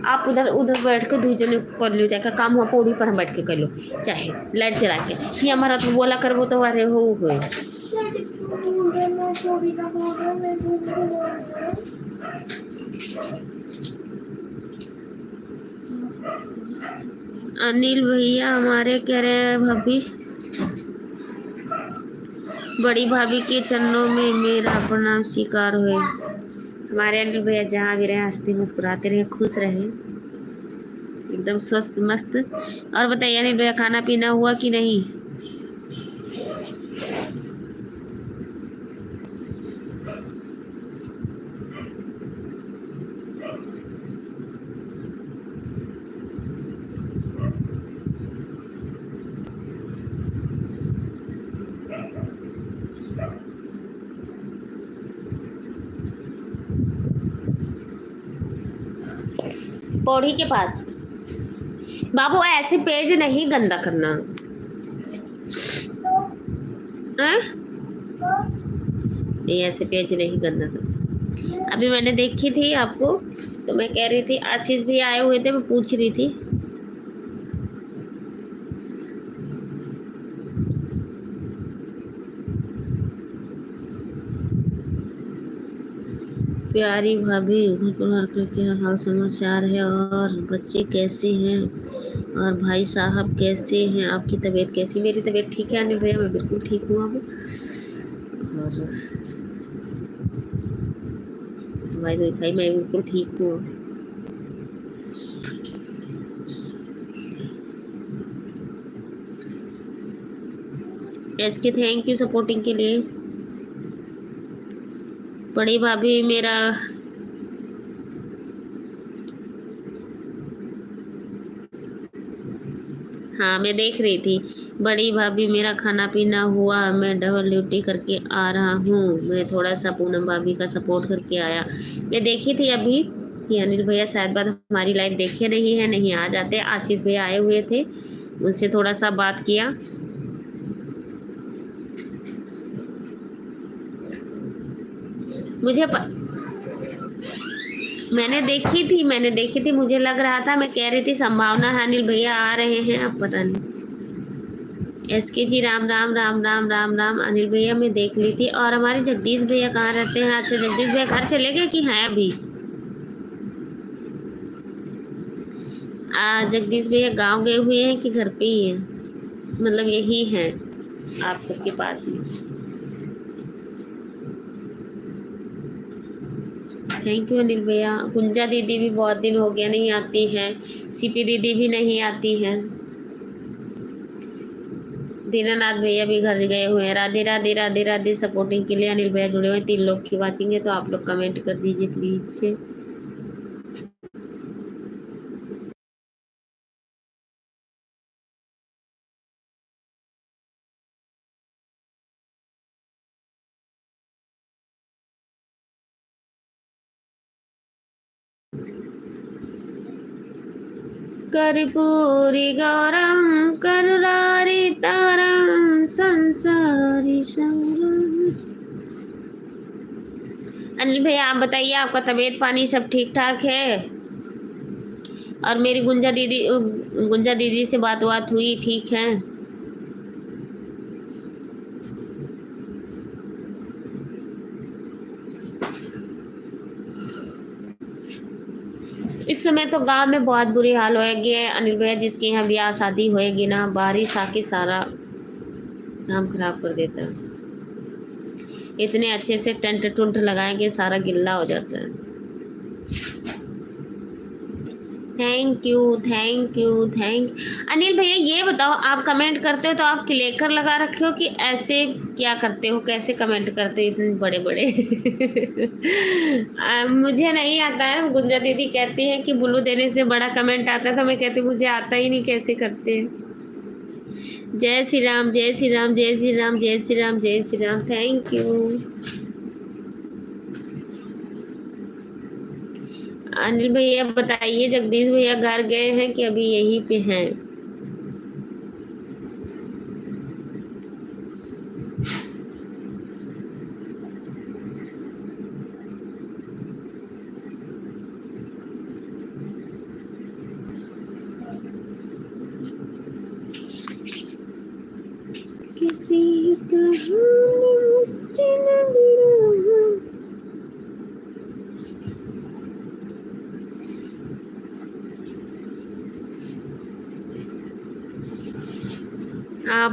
आप उधर उधर बैठ के दूसरे जने कर लो, जाकर काम हुआ पौड़ी पर हम बैठ के कर लो, चाहे लाइट जला के। ये हमारा तो बोला करबो तो अरे हो पूरे में छोड़ी ना पूरे में पूरे अनिल भैया हमारे कह रहे हैं भाभी, बड़ी भाभी के चरणों में मेरा प्रणाम स्वीकार हुए। हमारे अनिल भैया जहाँ भी रहे हंसते मुस्कुराते रहे, खुश रहे, एकदम स्वस्थ मस्त। और बताइए अनिल भैया खाना पीना हुआ कि नहीं? पौड़ी के पास बाबू ऐसे पेज नहीं गंदा करना है? नहीं ऐसे पेज नहीं गंदा करना। अभी मैंने देखी थी आपको तो मैं कह रही थी आशीष भी आए हुए थे, मैं पूछ रही थी। प्यारी भाभी, घर परिवार का क्या हाल समाचार है और बच्चे कैसे हैं और भाई साहब कैसे हैं? आपकी तबीयत कैसी? मेरी तबीयत ठीक है अनिल भैया, मैं बिल्कुल ठीक हूँ अब। और भाई मैं बिल्कुल ठीक हूँ। एसके थैंक यू सपोर्टिंग के लिए। बड़ी भाभी मेरा हाँ मैं देख रही थी। बड़ी भाभी मेरा खाना पीना हुआ, मैं डबल ड्यूटी करके आ रहा हूँ। मैं थोड़ा सा पूनम भाभी का सपोर्ट करके आया। मैं देखी थी अभी कि अनिल भैया शायद बात हमारी लाइव देखे नहीं है, नहीं आ जाते। आशीष भैया आए हुए थे, उनसे थोड़ा सा बात किया। मैंने देखी थी, मुझे लग रहा था, मैं कह रही थी संभावना है अनिल भैया आ रहे हैं, अब पता नहीं। एसके जी राम राम राम राम राम राम। अनिल भैया मैं देख ली थी। और हमारे जगदीश भैया कहाँ रहते हैं? अच्छा जगदीश भैया घर चले गए कि हैं अभी? जगदीश भैया गांव गए हुए हैं कि घर पे ही हैं? मतलब यही हैं आप सबके पास में। थैंक यू अनिल भैया। गुंजा दीदी भी बहुत दिन हो गया नहीं आती हैं। सीपी दीदी भी नहीं आती हैं। दीनानाथ भैया भी घर गए हुए हैं। राधे राधे राधे राधे। सपोर्टिंग के लिए अनिल भैया जुड़े हुए हैं। 3 लोग की वाचिंग है तो आप लोग कमेंट कर दीजिए प्लीज। कर्पूरी गौरम करुणारी तारम संसारी संगम। अनिल भैया आप बताइए, आपका तबीयत पानी सब ठीक ठाक है? और मेरी गुंजा दीदी से बात हुई? ठीक है। इस समय तो गांव में बहुत बुरी हाल होएगी है अनिल भैया। जिसके यहाँ ब्याह शादी होएगी ना, बारिश आके सारा काम खराब कर देता है। इतने अच्छे से टेंट टुंट लगाएंगे, सारा गिल्ला हो जाता है। Thank you. अनिल भैया ये बताओ, आप कमेंट करते हो तो आप क्लेकर लगा रखे हो कि ऐसे क्या करते हो? कैसे कमेंट करते हो इतने बड़े बड़े? मुझे नहीं आता है। गुंजा दीदी कहती है कि ब्लू देने से बड़ा कमेंट आता है, तो मैं कहती मुझे आता ही नहीं, कैसे करते हैं। जय श्री राम जय श्री राम जय श्री राम जय श्री राम जय श्री राम। थैंक यू अनिल भैया। बताइए जगदीश भैया घर गए हैं कि अभी यहीं पे हैं? किसी कहानी आप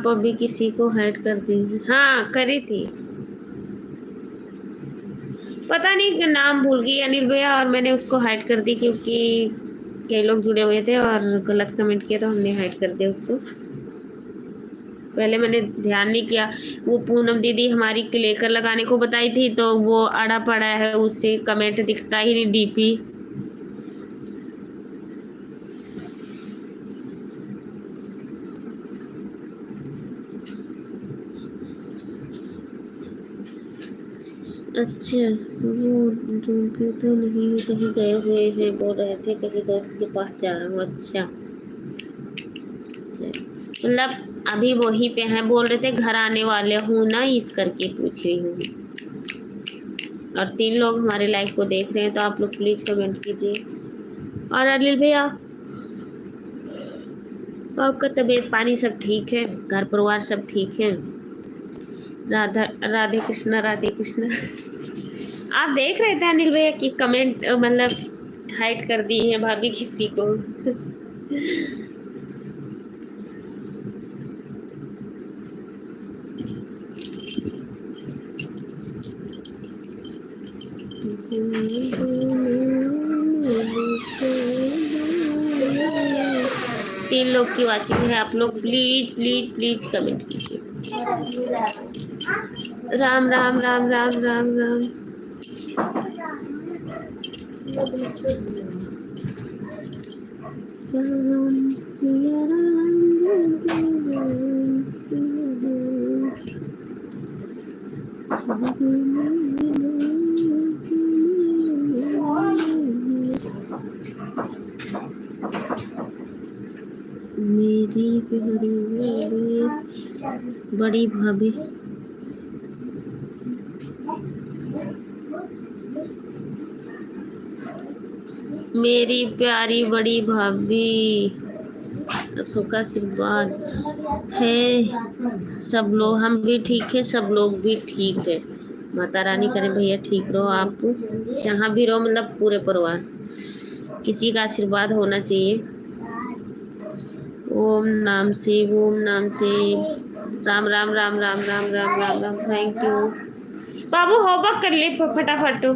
अभी किसी को हाइड कर दी? हाँ करी थी, पता नहीं नाम भूल गई अनिल भैया, और मैंने उसको हाइड कर दी क्योंकि कई लोग जुड़े हुए थे और गलत कमेंट किया तो हमने हाइड कर दिया उसको। पहले मैंने ध्यान नहीं किया। वो पूनम दीदी हमारी क्लेकर लगाने को बताई थी तो वो अड़ा पड़ा है, उससे कमेंट दिखता ही नहीं डीपी। अच्छा, वो जून पे तो नहीं, कहीं गए हुए हैं, बोल रहे थे कहीं दोस्त के पास जा रहा हूँ। अच्छा मतलब अभी वहीं पे हैं, बोल रहे थे घर आने वाले हूँ ना, इस करके पूछ रही हूँ। और 3 लोग हमारे लाइव को देख रहे हैं तो आप लोग प्लीज़ कमेंट कीजिए। और अनिल भैया आपका तबीयत पानी सब ठीक है, घर परिवार सब ठीक है? राधे कृष्णा राधे कृष्णा। आप देख रहे थे अनिल भैया की कमेंट मतलब हाइड कर दी है भाभी किसी को। तीन लोग की वाचिंग है, आप लोग प्लीज प्लीज प्लीज कमेंट कीजिए। राम राम राम राम राम राम। राम सिया राम मेरी प्यारी बड़ी भाभी, मेरी प्यारी बड़ी भाभी, अच्छों का आशीर्वाद है। सब लोग, हम भी ठीक है, सब लोग भी ठीक है। माता रानी करे भैया ठीक रहो, आप जहाँ भी रहो, मतलब पूरे परिवार, किसी का आशीर्वाद होना चाहिए। ओम नाम शिव, ओम नाम शिव। राम राम राम राम राम राम राम राम। थैंक यू बाबू, होमवर्क कर ले फटाफट।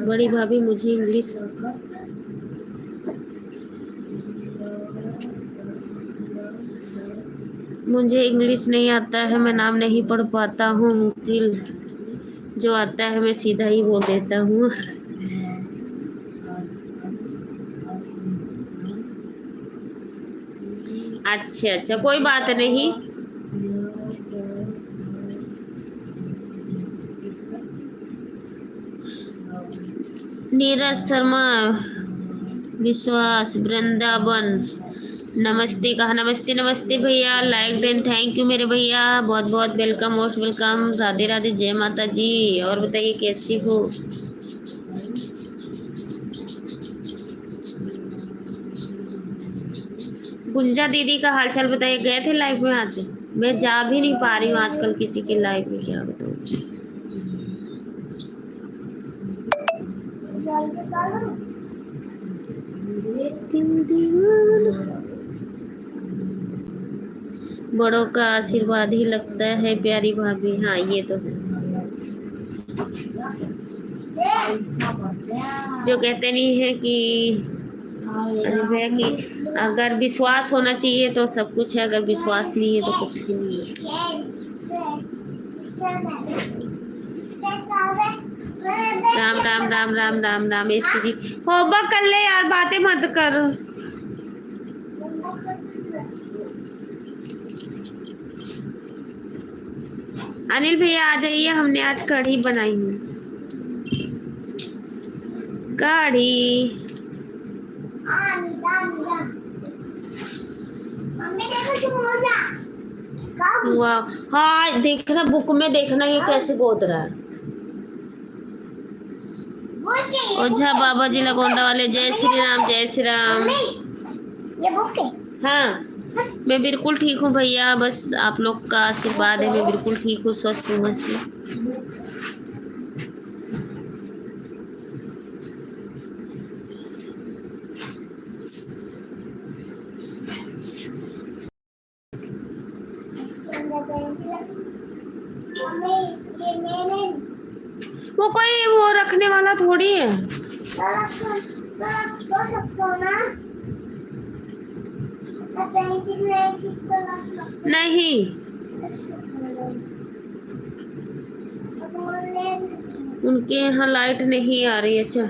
बड़ी भाभी मुझे इंग्लिश नहीं आता है, मैं नाम नहीं पढ़ पाता हूँ मुश्किल, जो आता है मैं सीधा ही बोल देता हूँ। अच्छा अच्छा, कोई बात नहीं। नीरज शर्मा, विश्वास, वृंदावन, नमस्ते कहा। नमस्ते नमस्ते भैया, लाइक देन, थैंक यू मेरे भैया, बहुत बहुत welcome, most welcome. Radhe Radhe, जय माता जी। और बताइए कैसी हो? गुंजा दीदी का हालचाल बताइए, गए थे लाइव में आज? मैं जा भी नहीं पा रही हूँ आजकल किसी के लाइव में, क्या बताऊँ। बड़ों का आशीर्वाद ही लगता है प्यारी भाभी। हाँ ये तो है, जो कहते नहीं है कि अगर विश्वास होना चाहिए तो सब कुछ है, अगर विश्वास नहीं है तो कुछ भी नहीं है। राम राम राम राम राम राम। इसकी जी होमवर्क कर ले यार, बातें मत कर। अनिल भैया आ जाइए, हमने आज कढ़ी बनाई है। कढ़ी वाह, हाँ देखना बुक में, देखना ये कैसे गोद रहा है। ओझा बाबा जी लगोंडा वाले, जय श्री राम जय श्री राम। ये बुक है। हाँ मैं बिल्कुल ठीक हूँ भैया, बस आप लोग का आशीर्वाद है, मैं बिल्कुल ठीक हूँ, स्वस्थ हूँ मस्त हूँ। ये मैंने वो कोई वो रखने वाला थोड़ी है। तो सकता हूँ ना, मैं पेंसिल में ऐसे तो रख सकता नहीं, हूँ। उनके यहाँ लाइट नहीं आ रही। अच्छा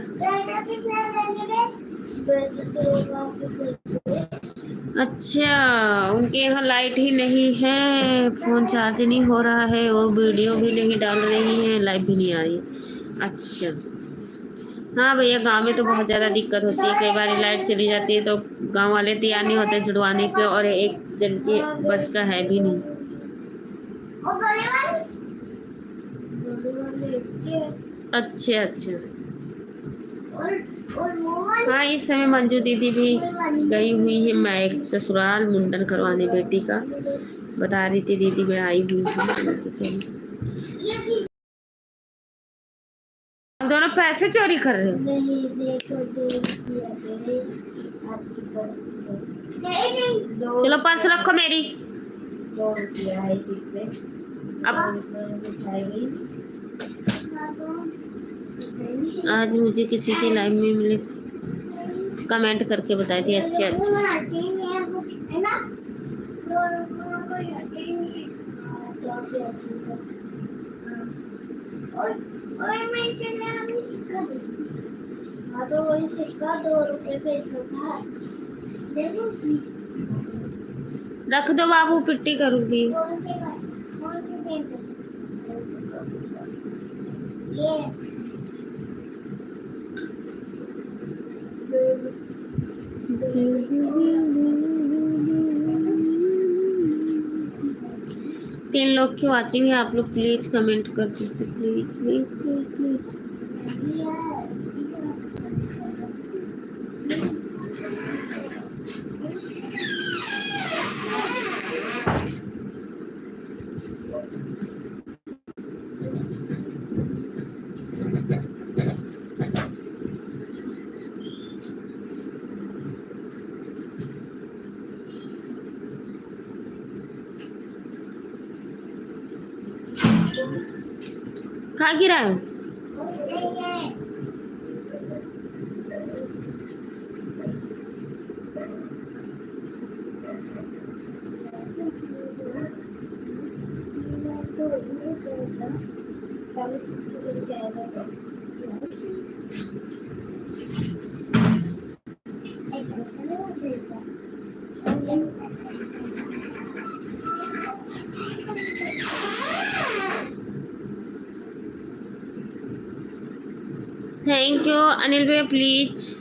अच्छा, उनके यहाँ लाइट ही नहीं है, फोन चार्ज नहीं हो रहा है, वो वीडियो भी नहीं डाल रही है, लाइट भी नहीं आ रही है। अच्छा हाँ भैया, गांव में तो बहुत ज़्यादा दिक्कत होती है, कई बार लाइट चली जाती है तो गांव वाले तैयार नहीं होते जुड़वाने के, और एक जन की बस का है भी नहीं। अच्छा अच्छा, हाँ इस समय मंजू दीदी भी गई हुई है मैं ससुराल मुंडन करवाने बेटी का, बता रही थी दीदी मैं आई हुई हूँ। चलिए, हम दोनों पैसे चोरी कर रहे हो। चलो पर्स रखो मेरी। अब आज मुझे किसी की लाइव में मिले, कमेंट करके बताई थी अच्छे अच्छे। और मैं चला हमें सिक्का दे। हाँ तो वही सिक्का 2 रुपए पे था, देखो रख दो बाबू, पिट्टी करूंगी। 2 रुपए का 2 रुपए पे ये 3 लोग की वाचिंग है, आप लोग प्लीज कमेंट कर दीजिए, प्लीज प्लीज प्लीज प्लीज। कहाँ गिरा है? थैंक यू अनिल भैया, प्लीज।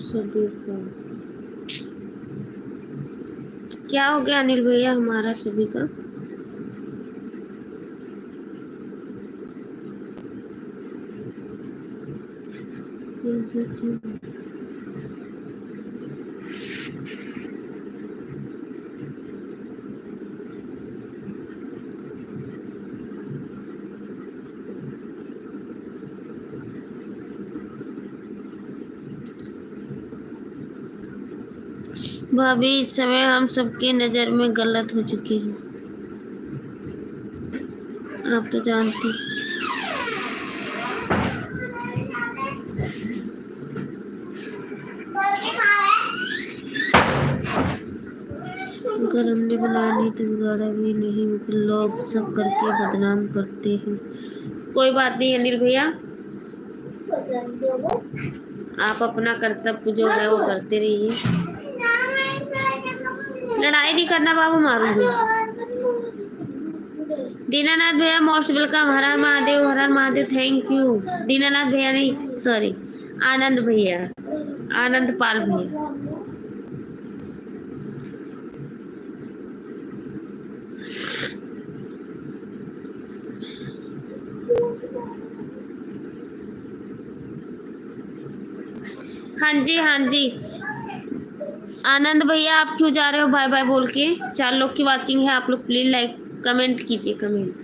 सभी का क्या हो गया अनिल भैया, हमारा सभी का? भाभी इस समय हम सबकी नज़र में गलत हो चुकी है, आप तो जानती। अगर हमने बनाया नहीं तो बिगाड़ा भी नहीं, लोग सब करके बदनाम करते हैं। कोई बात नहीं अनिल भैया, आप अपना कर्तव्य जो है वो करते रहिए। लड़ाई नहीं करना बाबू, मारूंगी। दीनानाथ भैया most welcome. Her her Mahadev, her her Mahadev, thank you. Dinanath भैया नहीं, सॉरी, आनंद भैया, आनंद पाल भैया। हाँ जी हाँ जी, आनंद भैया आप क्यों जा रहे हो बाय बाय बोल के? 4 लोग की वाचिंग है, आप लोग प्लीज लाइक कमेंट कीजिए, कमेंट।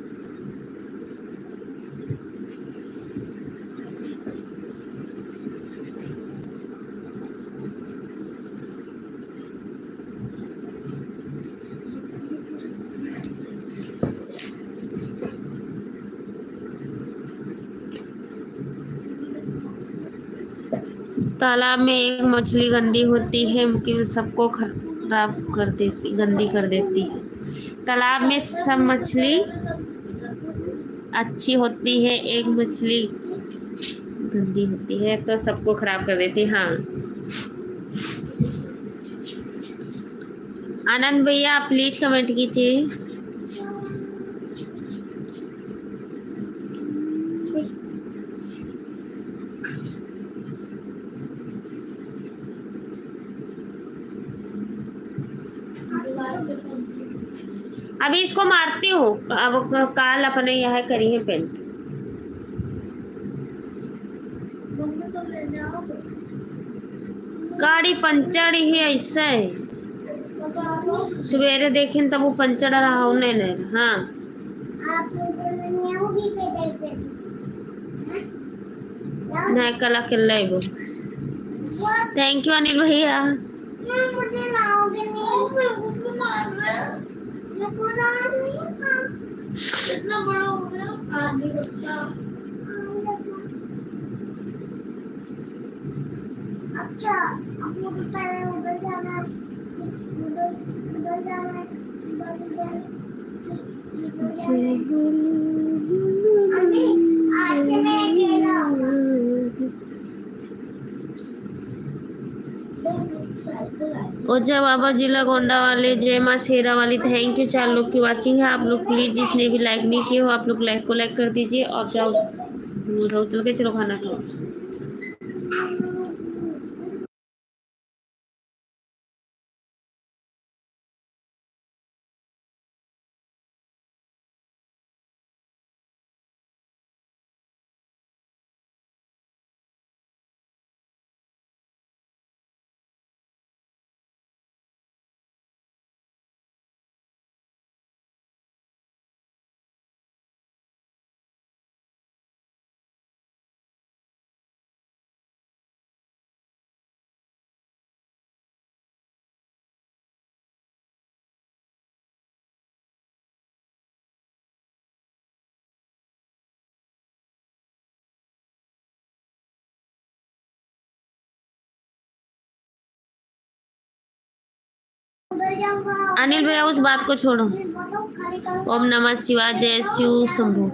तालाब में एक मछली गंदी होती है कि सबको खराब कर देती, गंदी कर देती है। तालाब में सब मछली अच्छी होती है, एक मछली गंदी होती है तो सबको खराब कर देती है। हाँ आनंद भैया आप प्लीज कमेंट कीजिए। अभी इसको मारती हूँ, अब काल अपने यह करी है पेंट। गाड़ी पंचर ही ऐसे है, सवेरे देखें तब वो पंचर रहा हूँ। नहीं हाँ नहीं, कल अकेला वो। थैंक यू अनिल भैया। मुझे लाओगे नहीं, इतना बड़ा हो गया आदमी बच्चा। अच्छा अब मुझे पहले उधर जाना है, उधर जाना है, अभी आज से मैं अकेला हूँ। ओझा बाबा जिला गोंडा वाले, जय माँ शेरा वाली, थैंक यू। 4 लोग की वाचिंग है, आप लोग प्लीज जिसने भी लाइक नहीं किया हो आप लोग लाइक को लाइक कर दीजिए और जाओ चल के चलो खाना खाओ। अनिल भैया उस बात को छोड़ो। ओम नमः शिवाय, जय शिव शंभु।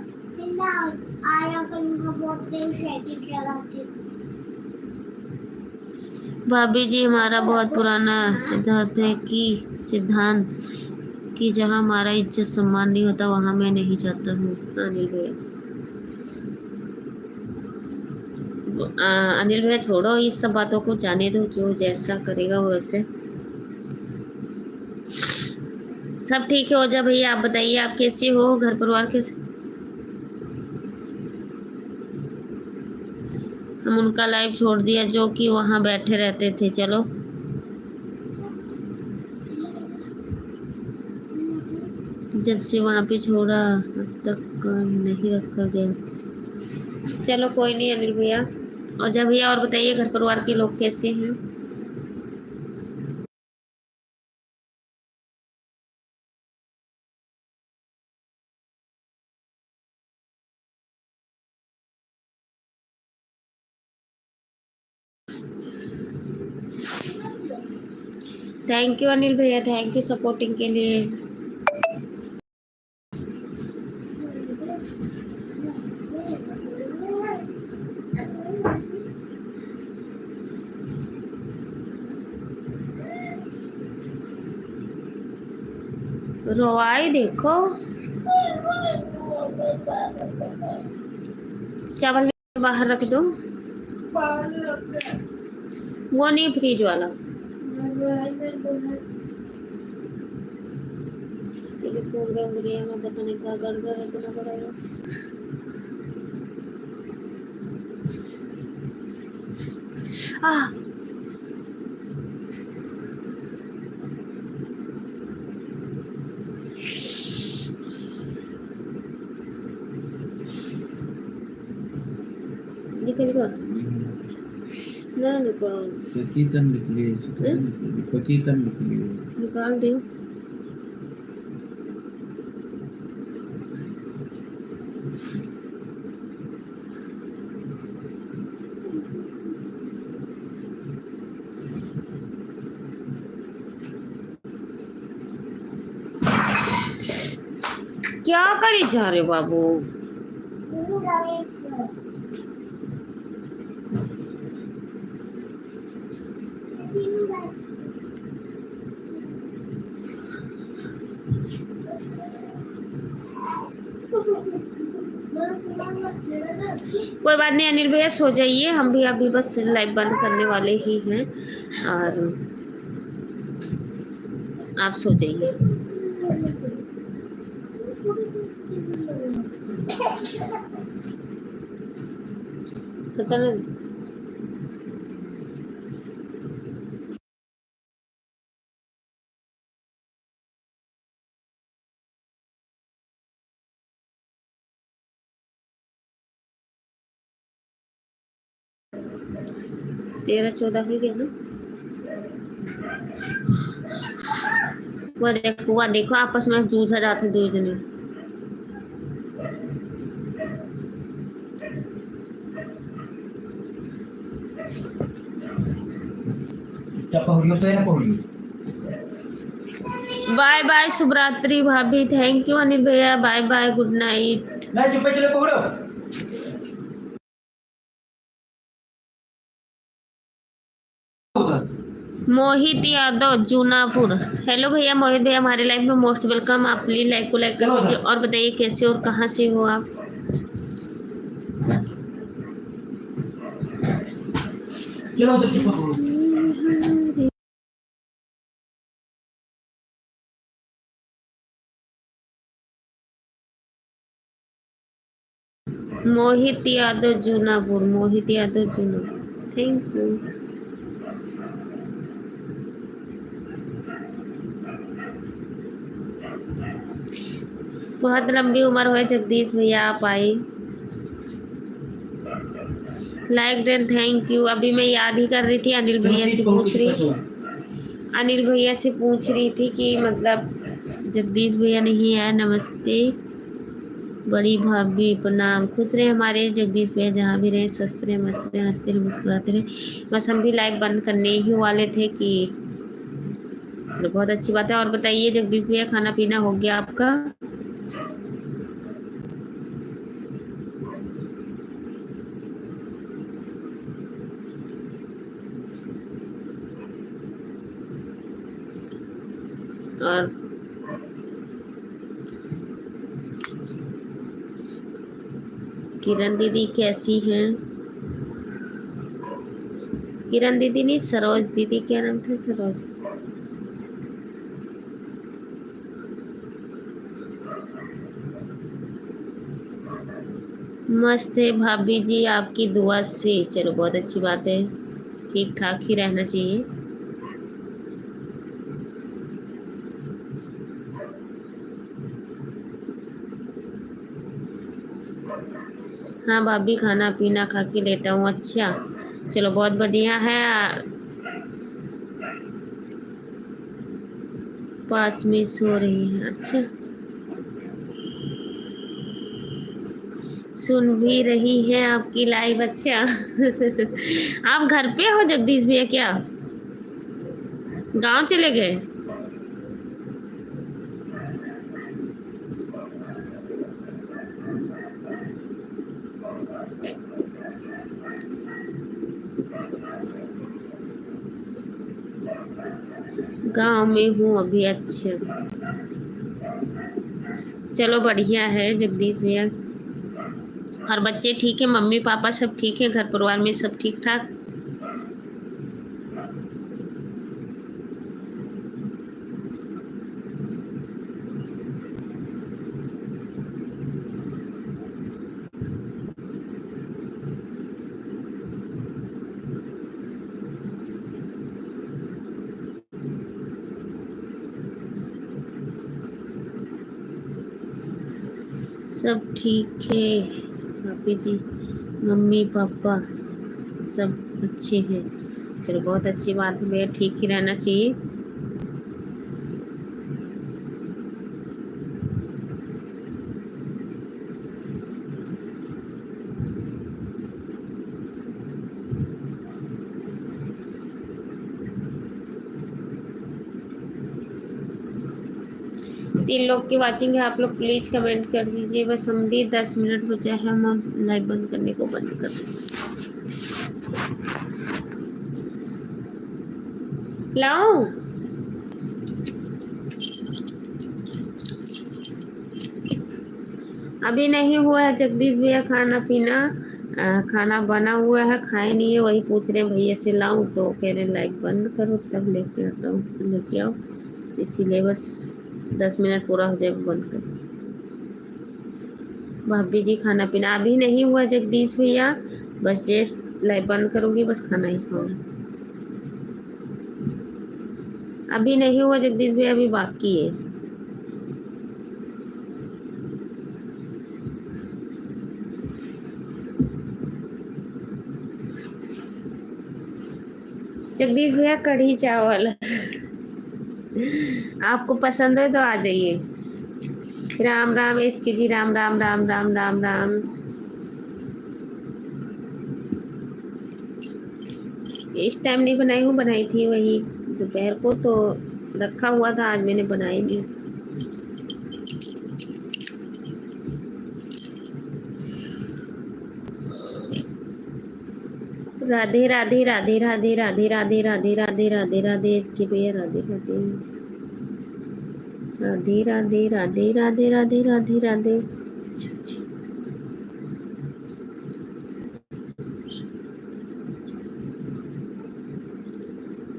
भाभी जी हमारा बहुत पुराना सिद्धांत है कि जहाँ हमारा इज्जत सम्मान नहीं होता वहाँ मैं नहीं जाता हूँ। अनिल भैया, अनिल भैया छोड़ो इस सब बातों को, जाने दो, जो जैसा करेगा वो वैसे सब ठीक है। ओझा भैया आप बताइए आप कैसे हो, घर परिवार कैसे? हम उनका लाइव छोड़ दिया जो कि वहाँ बैठे रहते थे। चलो जब से वहाँ पे छोड़ा आज तक नहीं रखा गया। चलो कोई नहीं अनिल भैया। ओझा भैया और बताइए घर परिवार के लोग कैसे हैं? थैंक यू अनिल भैया, थैंक यू सपोर्टिंग के लिए। रवाई देखो, चावल बाहर रख दो, वो नहीं फ्रिज वाला। ये प्रोग्राम में पता नहीं क्या गड़बड़ है, करना पड़ेगा। आ निकल गया ना, निकल पकीतन निकली, पकीतन निकली। निकाल दो। क्या करी जा रहे हो बाबू? कोई बात नहीं अनिल भैया, सो जाइए, हम भी अभी बस लाइव बंद करने वाले ही हैं, और आप सो जाइए। पता नहीं 13-14 हो गया ना। वो देखो आपस में जूझा जाते दो जने। बाय बाय शुभरात्रि भाभी, थैंक यू अनिल भैया, बाय बाय, गुड नाइट। मोहित यादव जूनापुर, हेलो भैया मोहित भैया, हमारे लाइफ में मोस्ट वेलकम। आप प्लीज लाइक को लाइक कर दीजिए और बताइए कैसे और कहाँ से हो आप। मोहित यादव जूनापुर, मोहित यादव जूनापुर, थैंक यू। बहुत लंबी उम्र हो जगदीश भैया, आप आए। Like done, thank you. अभी मैं याद ही कर रही थी, अनिल भैया से पूछ रही थी कि मतलब जगदीश भैया नहीं आया। नमस्ते बड़ी भाभी, प्रणाम। खुश रहे हमारे जगदीश भैया, जहाँ भी रहे स्वस्थ रहे, मस्त रहे, हंसते रहे, मुस्कुराते रहे। बस हम भी लाइव बंद करने ही वाले थे कि चलो बहुत अच्छी बात है। और बताइए जगदीश भैया, खाना पीना हो गया आपका? और किरण दीदी कैसी हैं? किरण दीदी नहीं, सरोज दीदी, क्या नाम था? सरोज। मस्त है भाभी जी, आपकी दुआ से। चलो बहुत अच्छी बात है, ठीक ठाक ही रहना चाहिए। हाँ भाभी, खाना पीना खा के लेटा हूँ। अच्छा चलो बहुत बढ़िया है। पास में सो रही है, अच्छा सुन भी रही है आपकी लाइव। अच्छा आप घर पे हो जगदीश भैया, क्या गांव चले गए? गांव में हूँ अभी। अच्छा चलो बढ़िया है जगदीश भैया। और बच्चे ठीक है, मम्मी पापा सब ठीक है, घर परिवार में सब ठीक ठाक? सब ठीक है भाभी जी, मम्मी पापा सब अच्छे हैं। चलो बहुत अच्छी बात है भैया, ठीक ही रहना चाहिए। तीन लोग की वाचिंग है, आप लोग प्लीज कमेंट कर दीजिए। बस हम भी 10 मिनट बचा है, हम लाइव बंद करने को बंद कर देंगे। लाओ अभी नहीं हुआ है जगदीश भैया खाना पीना। खाना बना हुआ है, खाए नहीं है, वही पूछ रहे हैं भैया से लाऊं, तो कह रहे लाइव बंद करो तब लेके आता हूँ, लेके आओ। इसीलिए बस 10 मिनट पूरा हो जाए बंद कर। भाभी जी खाना पीना अभी नहीं हुआ जगदीश भैया, बस जस्ट लाइव बंद करूँगी, बस खाना ही खाऊंगी। अभी नहीं हुआ जगदीश भैया, अभी बाकी है। जगदीश भैया कढ़ी चावल आपको पसंद है तो आ जाइए। राम राम इसके जी, राम राम राम राम राम राम। इस टाइम नहीं बनाई हूँ, बनाई थी वही दोपहर को, तो रखा हुआ था, आज मैंने बनाई नहीं। राधे राधे राधे राधे राधे राधे राधे राधे राधे राधे इसके भैया, राधे राधे राधे राधे राधे राधे राधे राधे राधे।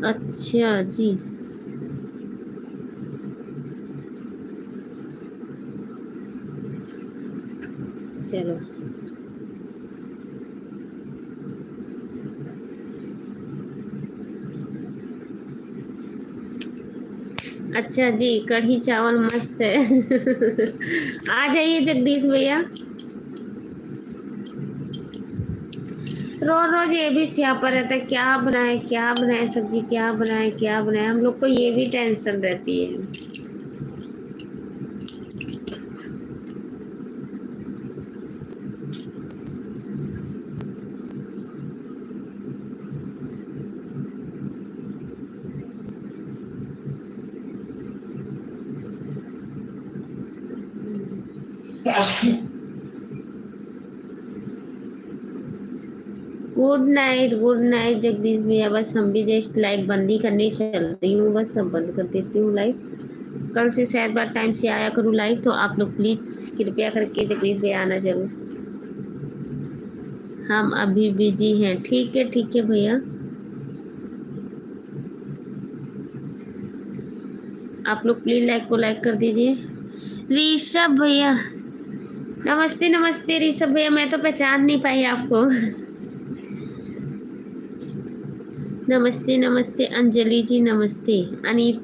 अच्छा जी, चलो अच्छा जी, कढ़ी चावल मस्त है आ जाइए जगदीश भैया। रोज रोज ये भी सिया पर रहता है, क्या बनाए क्या बनाए, सब्जी क्या बनाए क्या बनाए, हम लोग को ये भी टेंशन रहती है। गुड नाइट जगदीश भैया। बस हम भी जस्ट लाइव बंद ही करने चल रही हूँ, बस सब बंद कर देती हूँ लाइव। कल से शायद बार टाइम से आया करूँ लाइव, तो आप लोग प्लीज़ कृपया करके जगदीश भैया आना जरूर। हम अभी बिजी हैं, ठीक है भैया। आप लोग प्लीज़ लाइक को लाइक कर दीजिए। ऋषभ भैया नमस्ते, नमस्ते ऋषभ भैया, मैं तो पहचान नहीं पाई आपको नमस्ते नमस्ते अंजलि जी, नमस्ते। अनीत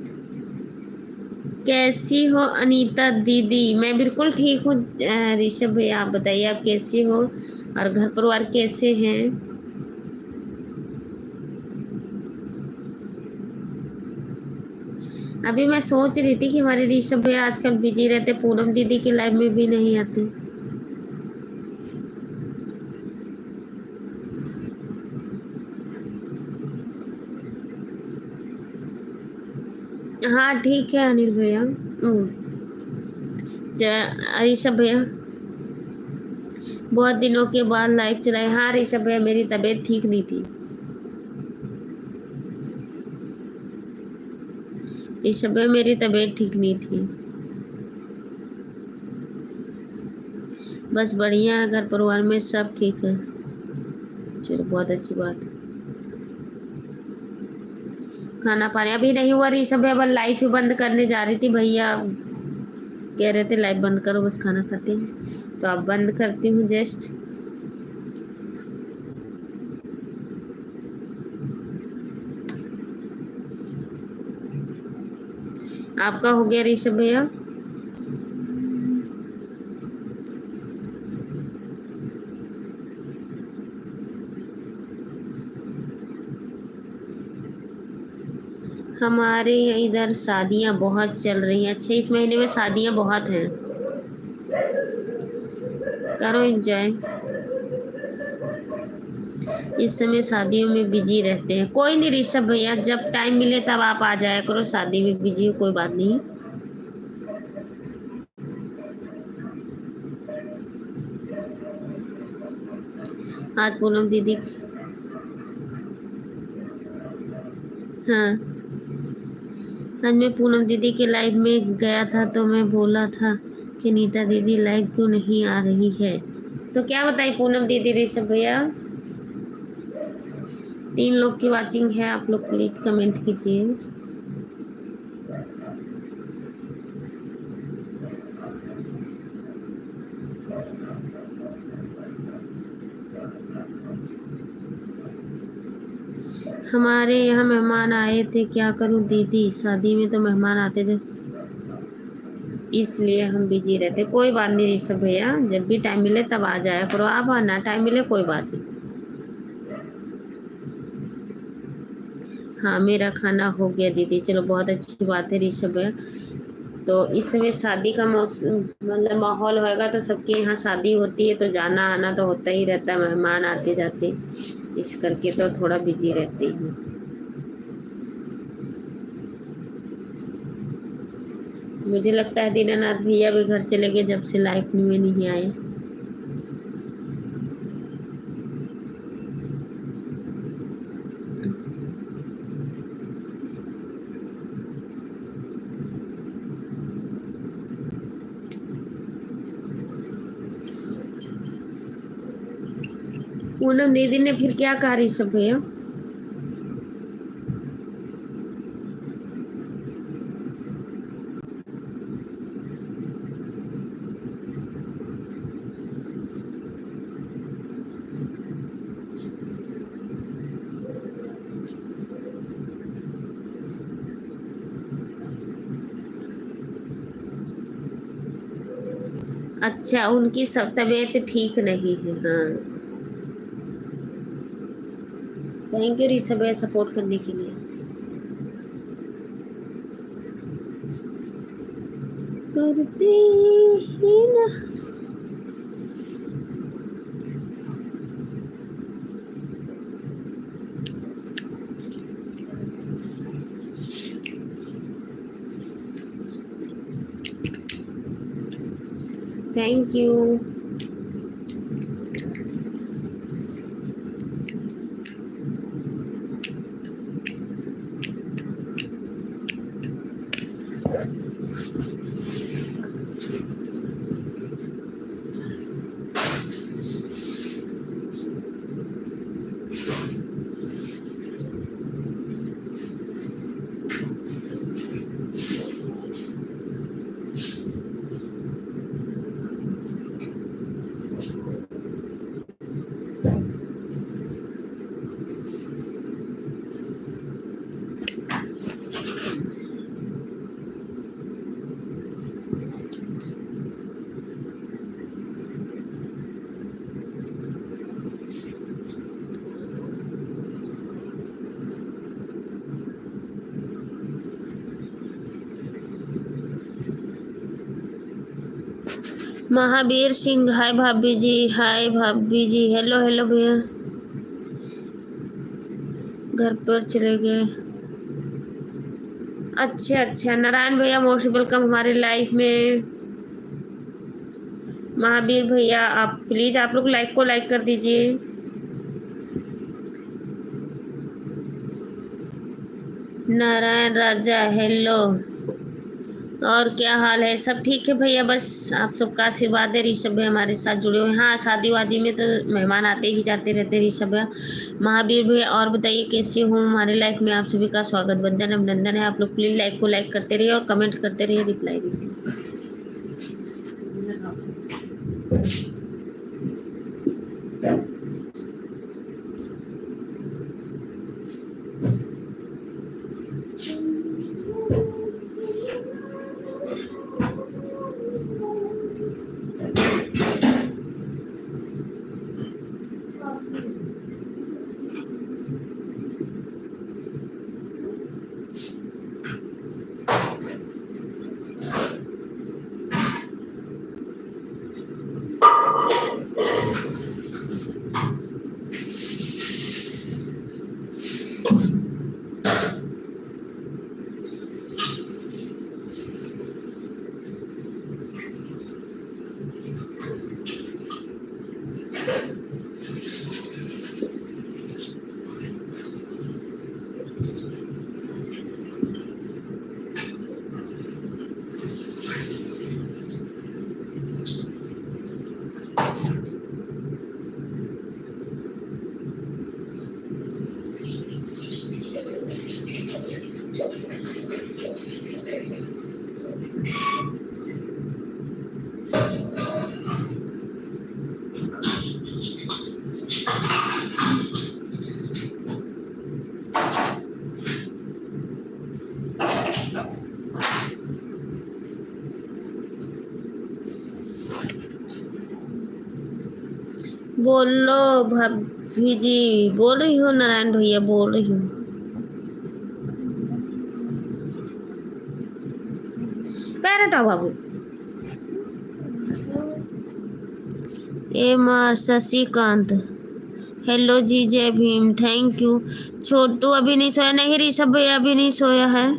कैसी हो अनीता दीदी? मैं बिल्कुल ठीक हूँ ऋषभ भैया, आप बताइए आप कैसे हो और घर परिवार कैसे हैं? अभी मैं सोच रही थी कि हमारे ऋषभ भैया आजकल बिजी रहते, पूनम दीदी के लाइव में भी नहीं आते। हाँ ठीक है अनिल भैया। ऋषभ भैया बहुत दिनों के बाद लाइव चलाए। हाँ ऋषभ भैया मेरी तबीयत ठीक नहीं थी। ऋषभ भैया मेरी तबीयत ठीक नहीं थी। बस बढ़िया है, घर परिवार में सब ठीक है। चलो बहुत अच्छी बात है। खाना पानी अभी नहीं हुआ ऋषभ है, अब लाइट भी बंद करने जा रही थी, भैया कह रहे थे लाइट बंद करो बस खाना खाते हैं, तो अब बंद करती हूँ जस्ट। आपका हो गया ऋषभ भैया? हमारे इधर शादियां बहुत चल रही हैं। अच्छा, इस महीने में शादियां बहुत हैं, करो एंजॉय। इस समय शादियों में बिजी रहते हैं। कोई नहीं ऋषभ भैया, जब टाइम मिले तब आप आ जाया करो। शादी में बिजी हो कोई बात नहीं। आज पूनम दीदी, हाँ, आज मैं पूनम दीदी के लाइव में गया था, तो मैं बोला था कि नीता दीदी लाइव क्यों नहीं आ रही है, तो क्या बताई पूनम दीदी ऋषभ भैया? 3 लोग की वाचिंग है, आप लोग प्लीज कमेंट कीजिए। हमारे यहाँ मेहमान आए थे, क्या करूँ दीदी, शादी में तो मेहमान आते थे इसलिए हम बिजी रहते। कोई बात नहीं ऋषभ भैया, जब भी टाइम मिले तब आ जाया करो आप, ना टाइम मिले कोई बात नहीं। हाँ मेरा खाना हो गया दीदी, चलो बहुत अच्छी बात है ऋषभ भैया। तो इस समय शादी का मौसम मतलब माहौल होएगा, तो सबके यहाँ शादी होती है, तो जाना आना तो होता ही रहता है, मेहमान आते जाते, इस करके तो थोड़ा बिजी रहती हूँ। मुझे लगता है दीनानाथ भैया भी घर चले गए जब से लाइफ में नहीं आए। पूनम दीदी ने फिर क्या कहा ऋषभ भैया? अच्छा, उनकी सब तबीयत ठीक नहीं है, हाँ। थैंक यू ऋषभ भैया सपोर्ट करने के लिए। करते ही ना। Thank you. Mahavir Singh, hi भाभी जी, हाय भाभी जी, हेलो हेलो भैया, घर पर चले गए। अच्छा अच्छा, नारायण भैया मोस्ट वेलकम हमारे लाइफ में। महावीर भैया आप प्लीज आप लोग लाइक को लाइक कर दीजिए। नारायण राजा हेलो, और क्या हाल है? सब ठीक है भैया, बस आप सबका आशीर्वाद है। ऋषभ भैया हमारे साथ जुड़े हुए हैं। हाँ, शादी वादी में तो मेहमान आते ही जाते रहते हैं ऋषभ भैया। महावीर भैया और बताइए कैसे हो? हमारे लाइफ में आप सभी का स्वागत, वंदन, अभिनंदन है। आप लोग प्लीज लाइक को लाइक करते रहिए और कमेंट करते रहिए, रिप्लाई दीजिए। बोलो भाभी जी। बोल रही हो नारायण भैया? बोल रही हूँ। पैर हटाओ बाबू। एम आर शशिकांत, हेलो जी, जय भीम, थैंक यू। छोटू अभी नहीं सोया? नहीं ऋषभ भैया अभी नहीं सोया है।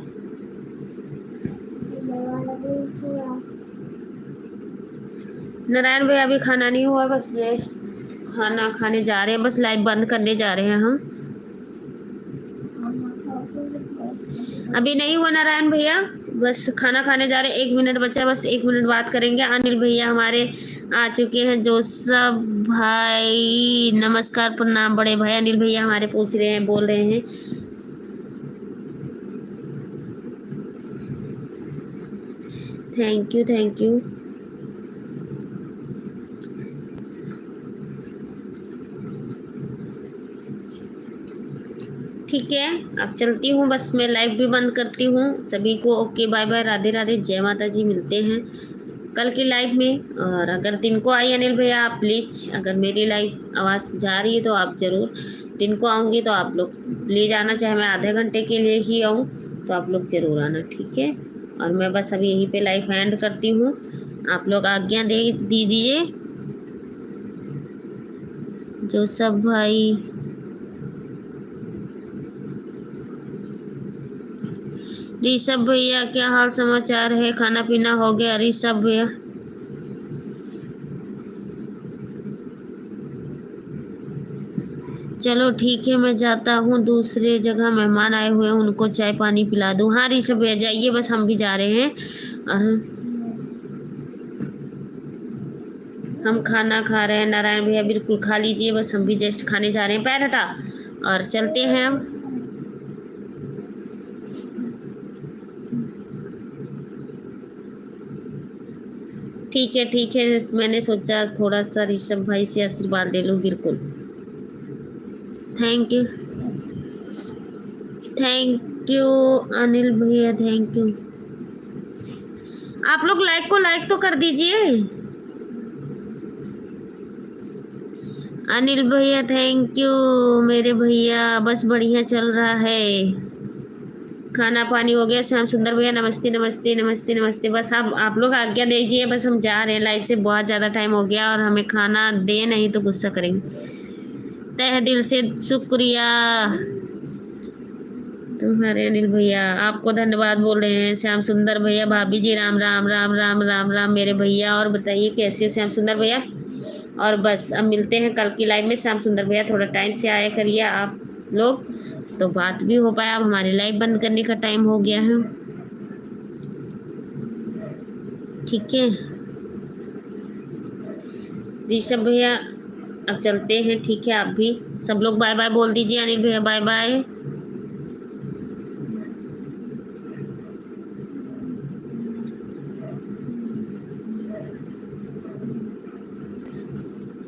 नारायण भैया अभी खाना नहीं हुआ, बस जस्ट खाना खाने जा रहे हैं, बस लाइट बंद करने जा रहे हैं हम। अभी नहीं हुआ नारायण भैया, बस खाना खाने जा रहे हैं। 1 मिनट बचा, बस 1 मिनट बात करेंगे। अनिल भैया हमारे आ चुके हैं। जोसफ भाई नमस्कार, प्रणाम बड़े भाई। अनिल भैया हमारे पूछ रहे हैं, बोल रहे हैं। Thank you, thank you. ठीक है, अब चलती हूँ, बस मैं लाइव भी बंद करती हूँ। सभी को okay, bye bye, Radhe Radhe, जय माता जी। मिलते हैं कल की लाइव में। और अगर दिन को आई अनिल भैया, आप प्लीज़, अगर मेरी लाइव आवाज़ जा रही है तो आप ज़रूर, दिन को आऊँगी तो आप लोग प्लीज़ आना, चाहे मैं आधे घंटे के लिए ही आऊँ तो आप लोग ज़रूर आना, ठीक है। और मैं बस अभी यहीं पे लाइव एंड करती हूँ। आप लोग आज्ञा दे दीजिए। जो सब भाई, ऋषभ भैया क्या हाल समाचार है? खाना पीना हो गया ऋषभ भैया? चलो ठीक है, मैं जाता हूँ, दूसरे जगह मेहमान आए हुए हैं, उनको चाय पानी पिला दूँ। हाँ ऋषभ भैया जाइए, बस हम भी जा रहे हैं। और हम खाना खा रहे हैं। नारायण भैया बिल्कुल खा लीजिए, बस हम भी जस्ट खाने जा रहे हैं। पैर हटा और चलते हैं हम। ठीक है, ठीक है, मैंने सोचा थोड़ा सा ऋषभ भाई से आशीर्वाद ले लूँ। बिल्कुल, thank you, thank you Anil भैया, थैंक यू। आप लोग लाइक को लाइक तो कर दीजिए। अनिल भैया थैंक यू मेरे भैया, बस बढ़िया चल रहा है। खाना पानी हो गया। श्याम सुंदर भैया नमस्ते नमस्ते नमस्ते नमस्ते। बस आप लोग आज्ञा दीजिए, बस हम जा रहे हैं लाइव से। बहुत ज़्यादा टाइम हो गया और हमें खाना दे नहीं तो गुस्सा करेंगे। तहे दिल से शुक्रिया तुम्हारे अनिल भैया, आपको धन्यवाद बोल रहे हैं। श्याम सुंदर भैया, भाभी जी राम राम राम राम राम राम मेरे भैया। और बताइए कैसे हो श्याम सुंदर भैया? और बस अब मिलते हैं कल की लाइव में। श्याम सुंदर भैया थोड़ा टाइम से आया करिए आप लोग, तो बात भी हो पाया। अब हमारी लाइव बंद करने का टाइम हो गया है। ठीक है ऋषभ भैया, अब चलते हैं। ठीक है, आप भी सब लोग बाय बाय बोल दीजिए। अनिल भैया बाय बाय।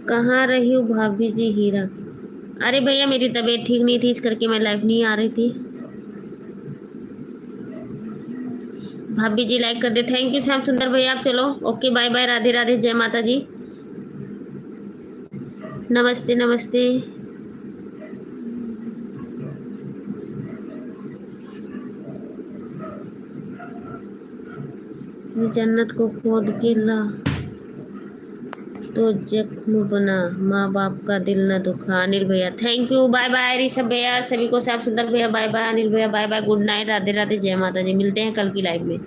कहाँ रही हो भाभी जी हीरा? अरे भैया मेरी तबीयत ठीक नहीं थी, इस करके मैं लाइव नहीं आ रही थी। भाभी जी लाइक कर दे। थैंक यू श्याम सुंदर भैया। आप चलो, okay bye bye, Radhe Radhe, जय माता जी, नमस्ते नमस्ते। ये जन्नत को खोद के ला तो जख्म बना, माँ बाप का दिल न दुखा। अनिल भैया thank you, bye bye. Rishabh भैया, सभी को श्याम सुंदर भैया बाय बाय, अनिल भैया bye bye, good night, Radhe Radhe, जय माता जी। मिलते हैं कल की लाइव में।